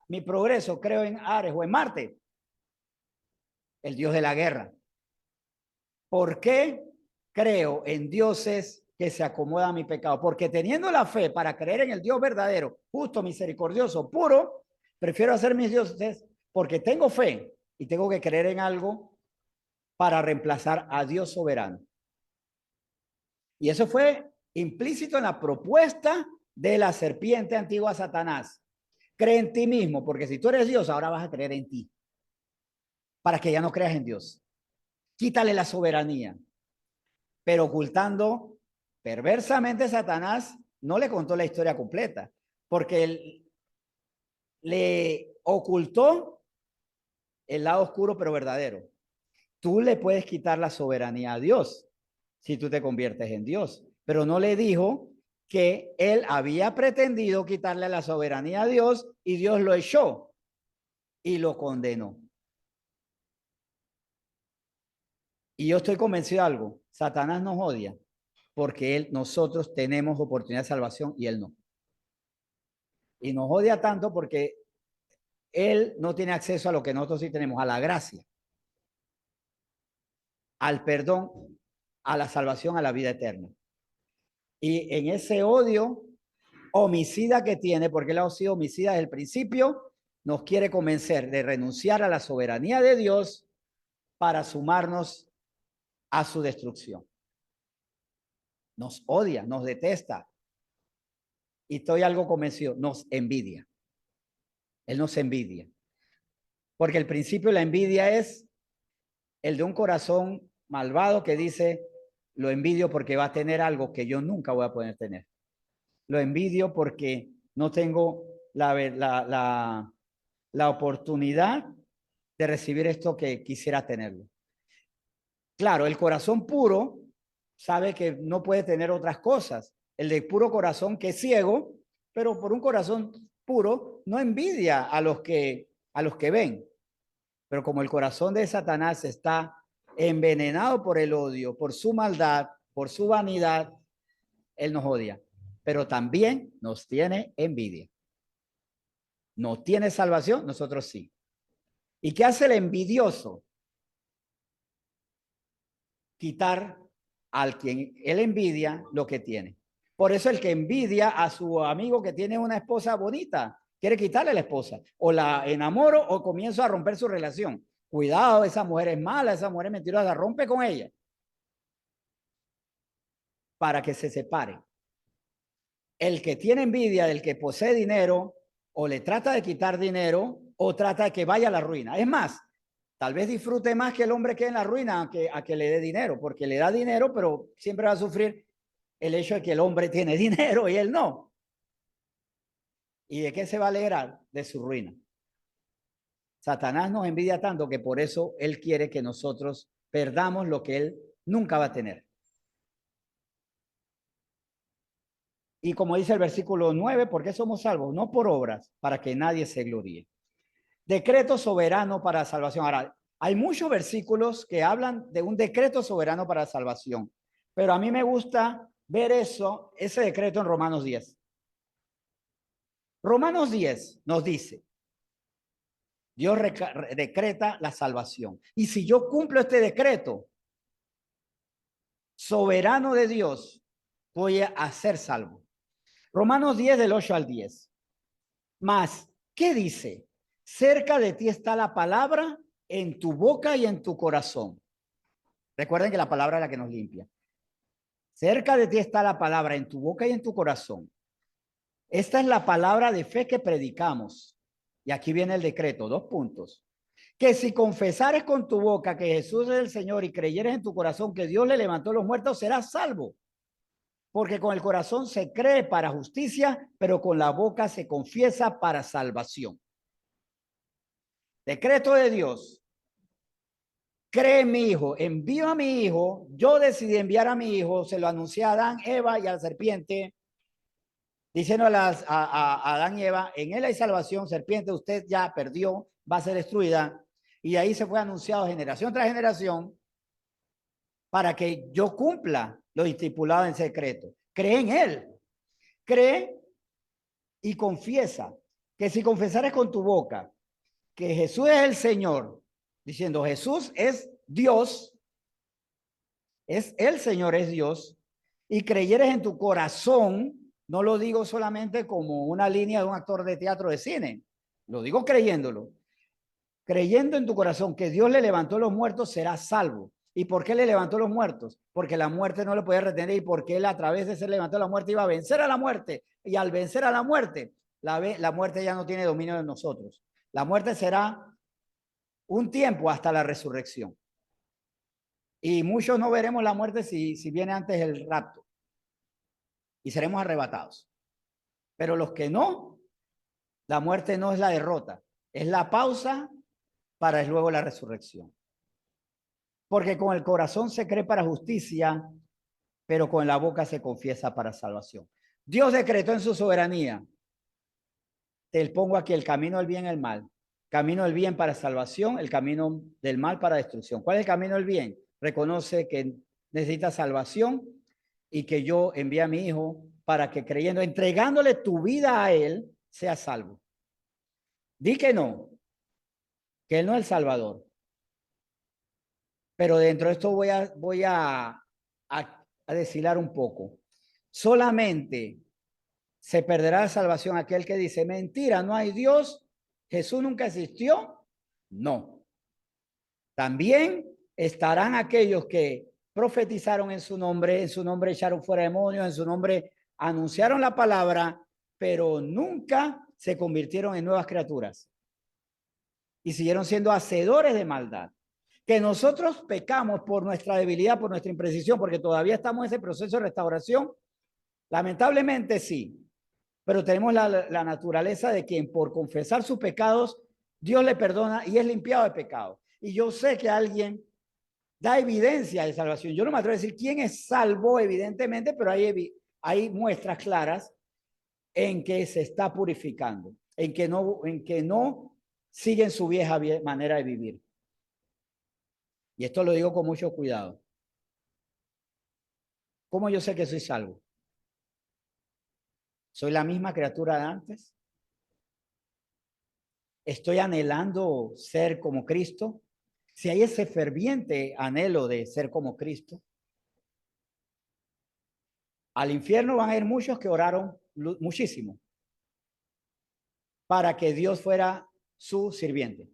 mi progreso, creo en Ares o en Marte, el dios de la guerra? ¿Por qué creo en dioses que se acomodan a mi pecado? Porque teniendo la fe para creer en el Dios verdadero, justo, misericordioso, puro, prefiero hacer mis dioses porque tengo fe y tengo que creer en algo para reemplazar a Dios soberano. Y eso fue implícito en la propuesta de la serpiente antigua Satanás. Cree en ti mismo, porque si tú eres Dios, ahora vas a creer en ti, para que ya no creas en Dios. Quítale la soberanía. Pero ocultando perversamente, Satanás no le contó la historia completa, porque él le ocultó el lado oscuro pero verdadero. Tú le puedes quitar la soberanía a Dios si tú te conviertes en Dios, pero no le dijo que él había pretendido quitarle la soberanía a Dios y Dios lo echó y lo condenó. Y yo estoy convencido de algo, Satanás nos odia porque nosotros tenemos oportunidad de salvación y él no. Y nos odia tanto porque él no tiene acceso a lo que nosotros sí tenemos, a la gracia, al perdón, a la salvación, a la vida eterna. Y en ese odio homicida que tiene, porque él ha sido homicida desde el principio, nos quiere convencer de renunciar a la soberanía de Dios para sumarnos a su destrucción. Nos odia, nos detesta. Y estoy algo convencido, nos envidia. Él nos envidia. Porque el principio de la envidia es el de un corazón malvado que dice, lo envidio porque va a tener algo que yo nunca voy a poder tener. Lo envidio porque no tengo la oportunidad de recibir esto que quisiera tenerlo. Claro, el corazón puro sabe que no puede tener otras cosas. El de puro corazón que es ciego, pero por un corazón puro no envidia a los que ven. Pero como el corazón de Satanás está envenenado por el odio, por su maldad, por su vanidad, él nos odia. Pero también nos tiene envidia. No tiene salvación, nosotros sí. ¿Y qué hace el envidioso? Quitar al quien él envidia lo que tiene. Por eso el que envidia a su amigo que tiene una esposa bonita, quiere quitarle la esposa. O la enamoro o comienzo a romper su relación. Cuidado, esa mujer es mala, esa mujer es mentirosa, rompe con ella. Para que se separe. El que tiene envidia del que posee dinero, o le trata de quitar dinero, o trata de que vaya a la ruina. Es más, tal vez disfrute más que el hombre que en la ruina a que le dé dinero, porque le da dinero, pero siempre va a sufrir el hecho de que el hombre tiene dinero y él no. ¿Y de qué se va a alegrar? De su ruina. Satanás nos envidia tanto que por eso él quiere que nosotros perdamos lo que él nunca va a tener. Y como dice el versículo 9, ¿por qué somos salvos? No por obras, para que nadie se gloríe. Decreto soberano para salvación. Ahora, hay muchos versículos que hablan de un decreto soberano para salvación, pero a mí me gusta ver ese decreto en Romanos 10. Romanos 10 nos dice, Dios decreta la salvación. Y si yo cumplo este decreto soberano de Dios, voy a ser salvo. Romanos 10 del 8 al 10. Mas, ¿qué dice? Cerca de ti está la palabra en tu boca y en tu corazón. Recuerden que la palabra es la que nos limpia. Cerca de ti está la palabra en tu boca y en tu corazón. Esta es la palabra de fe que predicamos. Y aquí viene el decreto, 2 puntos. Que si confesares con tu boca que Jesús es el Señor y creyeres en tu corazón que Dios le levantó los muertos, serás salvo. Porque con el corazón se cree para justicia, pero con la boca se confiesa para salvación. Decreto de Dios. Cree en mi hijo, envío a mi hijo, yo decidí enviar a mi hijo, se lo anuncié a Adán, Eva y a la serpiente, diciendo a Adán y Eva, en él hay salvación, serpiente, usted ya perdió, va a ser destruida. Y ahí se fue anunciado generación tras generación para que yo cumpla lo estipulado en secreto. Cree en él, cree y confiesa que si confesares con tu boca que Jesús es el Señor, diciendo Jesús es Dios, es el Señor, es Dios, y creyeres en tu corazón, no lo digo solamente como una línea de un actor de teatro de cine, lo digo creyéndolo. Creyendo en tu corazón que Dios le levantó los muertos, serás salvo. ¿Y por qué le levantó los muertos? Porque la muerte no le podía retener y porque él a través de ser levantado la muerte iba a vencer a la muerte. Y al vencer a la muerte, la muerte ya no tiene dominio de nosotros. La muerte será un tiempo hasta la resurrección. Y muchos no veremos la muerte si viene antes el rapto. Y seremos arrebatados. Pero los que no, la muerte no es la derrota, es la pausa para luego la resurrección. Porque con el corazón se cree para justicia, pero con la boca se confiesa para salvación. Dios decretó en su soberanía, te pongo aquí el camino del bien y el mal. Camino del bien para salvación, el camino del mal para destrucción. ¿Cuál es el camino del bien? Reconoce que necesita salvación y que yo envié a mi hijo para que creyendo, entregándole tu vida a él, sea salvo. Di que no, que él no es el Salvador. Pero dentro de esto voy a deshilar un poco. Solamente se perderá la salvación aquel que dice, mentira, no hay Dios, Jesús nunca existió. No. También estarán aquellos que profetizaron en su nombre echaron fuera demonios, en su nombre anunciaron la palabra, pero nunca se convirtieron en nuevas criaturas y siguieron siendo hacedores de maldad. Que nosotros pecamos por nuestra debilidad, por nuestra imprecisión, porque todavía estamos en ese proceso de restauración, lamentablemente sí, pero tenemos la naturaleza de quien por confesar sus pecados, Dios le perdona y es limpiado de pecado. Y yo sé que alguien da evidencia de salvación. Yo no me atrevo a decir quién es salvo, evidentemente, pero hay muestras claras en que se está purificando, en que no siguen su vieja manera de vivir. Y esto lo digo con mucho cuidado. ¿Cómo yo sé que soy salvo? ¿Soy la misma criatura de antes? ¿Estoy anhelando ser como Cristo? Si hay ese ferviente anhelo de ser como Cristo, al infierno van a ir muchos que oraron muchísimo para que Dios fuera su sirviente,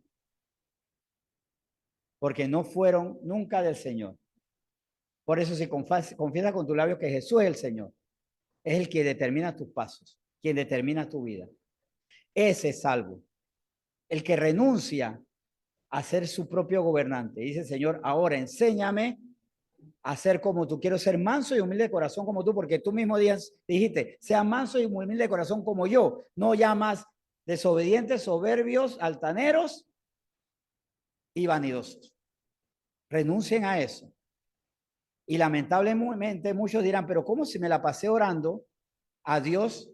porque no fueron nunca del Señor. Por eso si confiesa con tu labio que Jesús es el Señor, es el que determina tus pasos, quien determina tu vida. Ese es salvo. El que renuncia a ser su propio gobernante. Dice, Señor, ahora enséñame a ser como tú. Quiero ser manso y humilde de corazón como tú, porque tú mismo dijiste, sea manso y humilde de corazón como yo. No ya más desobedientes, soberbios, altaneros y vanidosos. Renuncien a eso. Y lamentablemente muchos dirán, pero ¿cómo si me la pasé orando a Dios?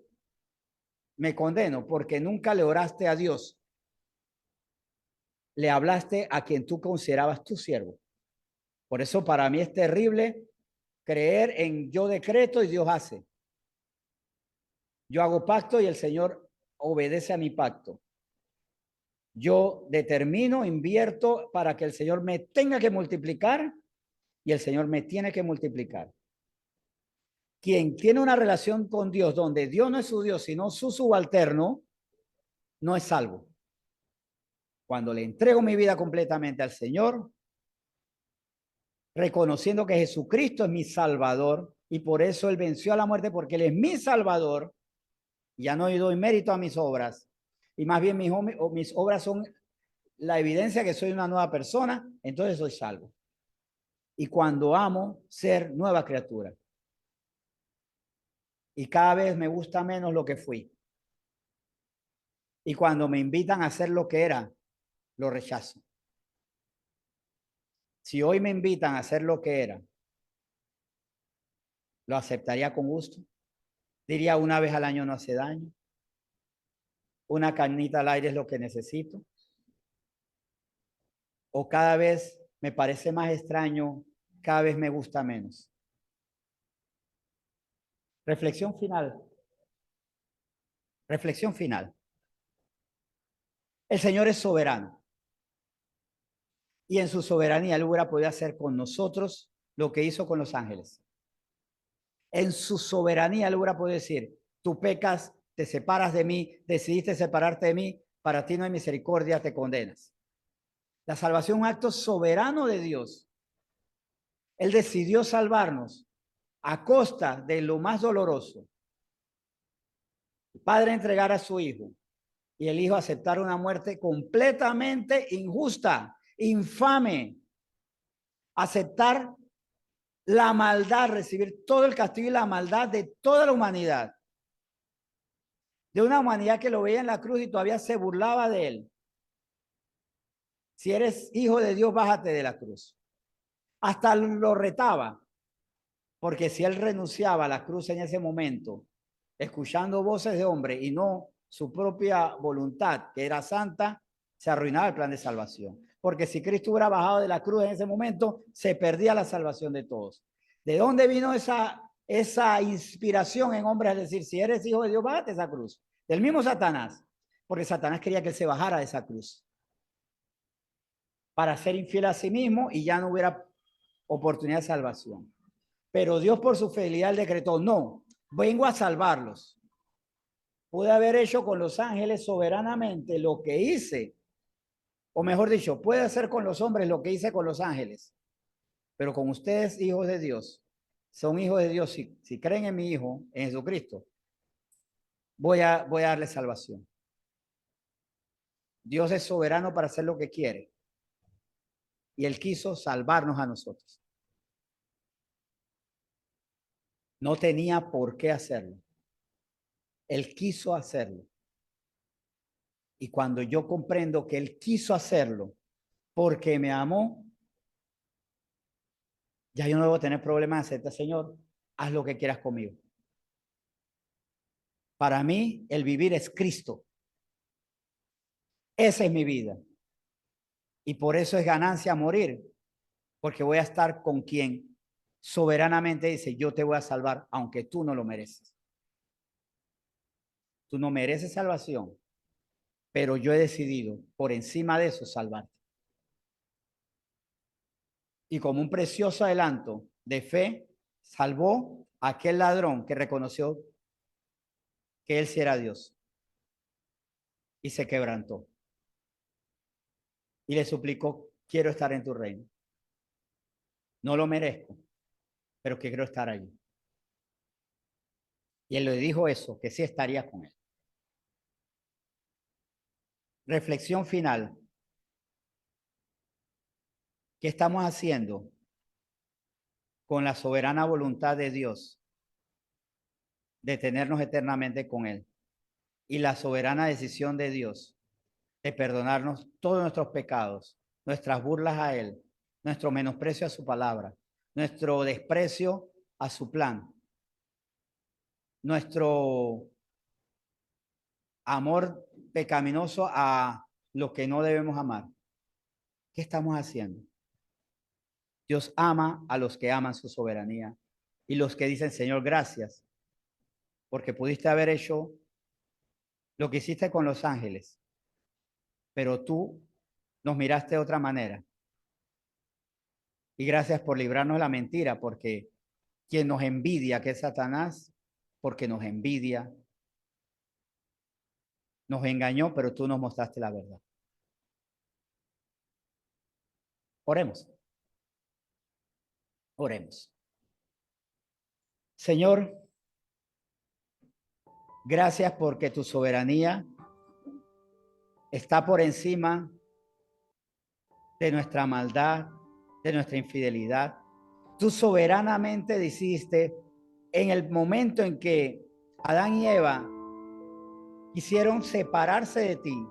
Me condeno porque nunca le oraste a Dios. Le hablaste a quien tú considerabas tu siervo. Por eso para mí es terrible creer en yo decreto y Dios hace. Yo hago pacto y el Señor obedece a mi pacto. Yo determino, invierto para que el Señor me tenga que multiplicar y el Señor me tiene que multiplicar. Quien tiene una relación con Dios donde Dios no es su Dios, sino su subalterno, no es salvo. Cuando le entrego mi vida completamente al Señor, reconociendo que Jesucristo es mi Salvador y por eso Él venció a la muerte, porque Él es mi Salvador, ya no doy mérito a mis obras y más bien mis obras son la evidencia que soy una nueva persona, entonces soy salvo. Y cuando amo ser nueva criatura. Y cada vez me gusta menos lo que fui. Y cuando me invitan a ser lo que era, lo rechazo. Si hoy me invitan a ser lo que era, lo aceptaría con gusto. Diría una vez al año no hace daño. Una carnita al aire es lo que necesito. O cada vez me parece más extraño, cada vez me gusta menos. Reflexión final. Reflexión final. El Señor es soberano. Y en su soberanía Él hubiera podido hacer con nosotros lo que hizo con los ángeles. En su soberanía Él hubiera podido decir, tú pecas, te separas de mí, decidiste separarte de mí, para ti no hay misericordia, te condenas. La salvación es un acto soberano de Dios. Él decidió salvarnos a costa de lo más doloroso. El Padre entregar a su Hijo y el Hijo aceptar una muerte completamente injusta, infame. Aceptar la maldad, recibir todo el castigo y la maldad de toda la humanidad. De una humanidad que lo veía en la cruz y todavía se burlaba de él. Si eres hijo de Dios, bájate de la cruz. Hasta lo retaba, porque si él renunciaba a la cruz en ese momento, escuchando voces de hombre y no su propia voluntad, que era santa, se arruinaba el plan de salvación. Porque si Cristo hubiera bajado de la cruz en ese momento, se perdía la salvación de todos. ¿De dónde vino esa inspiración en hombres? Es decir, si eres hijo de Dios, bájate esa cruz. Del mismo Satanás, porque Satanás quería que él se bajara de esa cruz para ser infiel a sí mismo y ya no hubiera oportunidad de salvación. Pero Dios por su fidelidad decretó, no, vengo a salvarlos. Pude haber hecho con los ángeles soberanamente lo que hice, o mejor dicho, puede hacer con los hombres lo que hice con los ángeles, pero con ustedes, hijos de Dios, son hijos de Dios, si creen en mi Hijo, en Jesucristo, voy a darle salvación. Dios es soberano para hacer lo que quiere y Él quiso salvarnos a nosotros. No tenía por qué hacerlo. Él quiso hacerlo. Y cuando yo comprendo que Él quiso hacerlo porque me amó, ya yo no debo tener problemas de aceptar, Señor, haz lo que quieras conmigo. Para mí, el vivir es Cristo. Esa es mi vida. Y por eso es ganancia morir, porque voy a estar con quien soberanamente dice, yo te voy a salvar, aunque tú no lo mereces. Tú no mereces salvación, pero yo he decidido por encima de eso salvarte. Y como un precioso adelanto de fe, salvó a aquel ladrón que reconoció que él sí era Dios y se quebrantó. Y le suplicó, quiero estar en tu reino. No lo merezco, pero que quiero estar allí. Y él le dijo eso, que sí estaría con él. Reflexión final. ¿Qué estamos haciendo con la soberana voluntad de Dios de tenernos eternamente con Él? Y la soberana decisión de Dios de perdonarnos todos nuestros pecados, nuestras burlas a Él, nuestro menosprecio a su palabra, nuestro desprecio a su plan, nuestro amor pecaminoso a lo que no debemos amar. ¿Qué estamos haciendo? Dios ama a los que aman su soberanía y los que dicen, Señor, gracias, porque pudiste haber hecho lo que hiciste con los ángeles, pero tú nos miraste de otra manera. Y gracias por librarnos de la mentira, porque quien nos envidia, que es Satanás, porque nos envidia, nos engañó, pero tú nos mostraste la verdad. Oremos. Oremos. Señor, gracias porque tu soberanía está por encima de nuestra maldad, de nuestra infidelidad. Tú soberanamente dijiste en el momento en que Adán y Eva quisieron separarse de ti,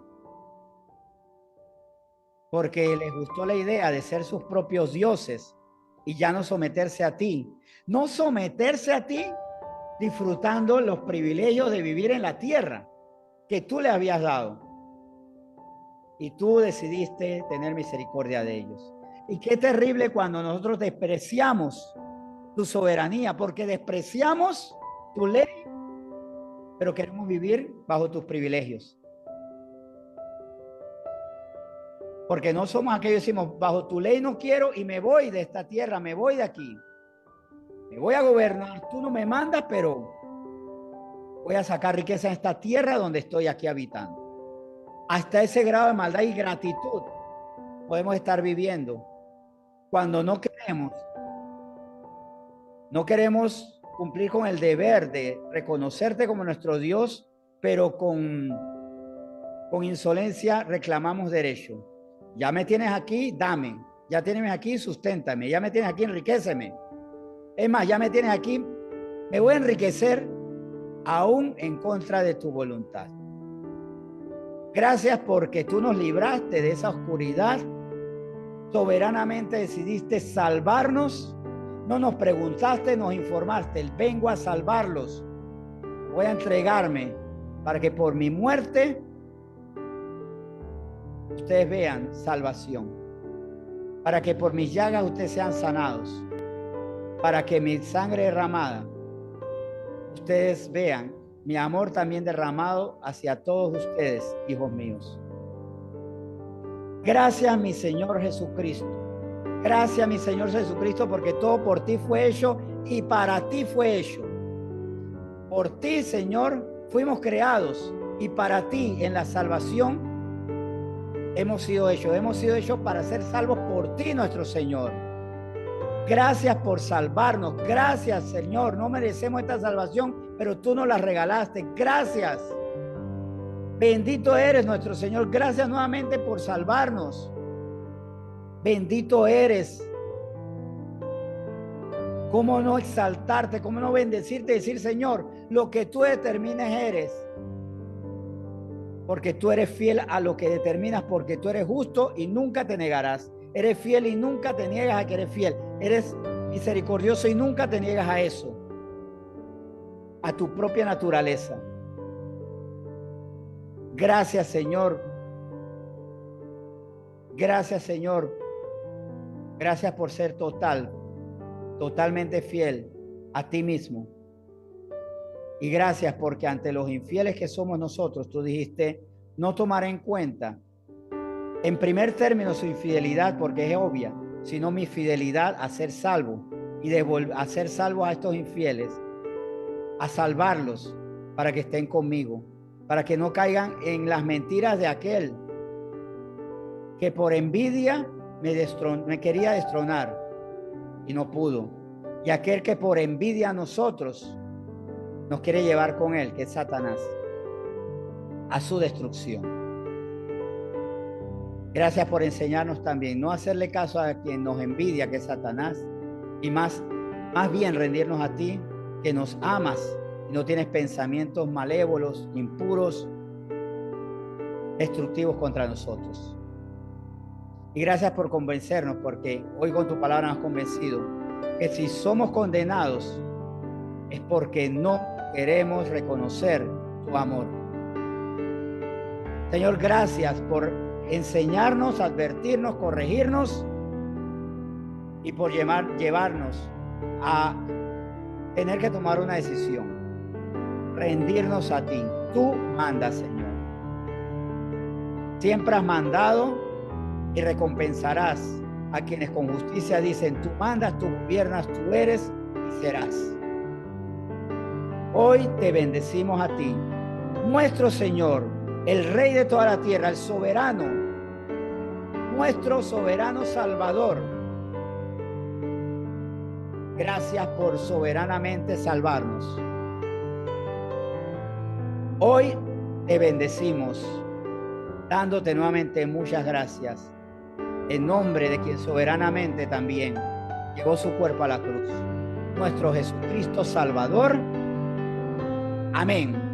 porque les gustó la idea de ser sus propios dioses y ya no someterse a ti. No someterse a ti disfrutando los privilegios de vivir en la tierra que tú le habías dado. Y tú decidiste tener misericordia de ellos. Y qué terrible cuando nosotros despreciamos tu soberanía, porque despreciamos tu ley, pero queremos vivir bajo tus privilegios. Porque no somos aquellos que decimos, bajo tu ley no quiero y me voy de esta tierra, me voy de aquí. Me voy a gobernar, tú no me mandas, pero voy a sacar riqueza en esta tierra donde estoy aquí habitando. Hasta ese grado de maldad y gratitud podemos estar viviendo cuando no queremos cumplir con el deber de reconocerte como nuestro Dios, pero con insolencia reclamamos derecho. Ya me tienes aquí, dame. Ya tienes aquí, susténtame. Ya me tienes aquí, enriquéceme. Es más, ya me tienes aquí, me voy a enriquecer aún en contra de tu voluntad. Gracias porque tú nos libraste de esa oscuridad. Soberanamente decidiste salvarnos. No nos preguntaste, nos informaste. Vengo a salvarlos. Voy a entregarme para que por mi muerte ustedes vean salvación. Para que por mis llagas ustedes sean sanados. Para que mi sangre derramada ustedes vean mi amor también derramado hacia todos ustedes, hijos míos. Gracias, mi Señor Jesucristo. Gracias, mi Señor Jesucristo, porque todo por ti fue hecho y para ti fue hecho. Por ti, Señor, fuimos creados y para ti en la salvación hemos sido hechos para ser salvos por ti, nuestro Señor. Gracias por salvarnos. Gracias, Señor. No merecemos esta salvación, pero tú nos la regalaste. Gracias. Bendito eres, nuestro Señor. Gracias nuevamente por salvarnos. Bendito eres. ¿Cómo no exaltarte? ¿Cómo no bendecirte? Decir, Señor, lo que tú determines eres. Porque tú eres fiel a lo que determinas, porque tú eres justo y nunca te negarás. Eres fiel y nunca te niegas a que eres fiel. Eres misericordioso y nunca te niegas a eso. A tu propia naturaleza. Gracias, Señor. Gracias, Señor. Gracias por ser totalmente fiel a ti mismo. Y gracias porque ante los infieles que somos nosotros, tú dijiste, no tomaré en cuenta en primer término su infidelidad, porque es obvia, sino mi fidelidad a ser salvo y a ser salvo a estos infieles, a salvarlos para que estén conmigo, para que no caigan en las mentiras de aquel que por envidia me quería destronar y no pudo, y aquel que por envidia a nosotros nos quiere llevar con él, que es Satanás, a su destrucción. Gracias por enseñarnos también no hacerle caso a quien nos envidia, que es Satanás, y más bien rendirnos a ti, que nos amas y no tienes pensamientos malévolos, impuros, destructivos contra nosotros. Y gracias por convencernos, porque hoy con tu palabra nos has convencido que si somos condenados es porque no queremos reconocer tu amor. Señor, gracias por enseñarnos, advertirnos, corregirnos y por llevarnos a tener que tomar una decisión, rendirnos a ti. Tú mandas, Señor. Siempre has mandado y recompensarás a quienes con justicia dicen, tú mandas, tú gobiernas, tú eres y serás. Hoy te bendecimos a ti, nuestro Señor, el Rey de toda la tierra, el soberano, nuestro soberano Salvador. Gracias por soberanamente salvarnos. Hoy te bendecimos, dándote nuevamente muchas gracias, en nombre de quien soberanamente también llevó su cuerpo a la cruz, nuestro Jesucristo Salvador. Amén.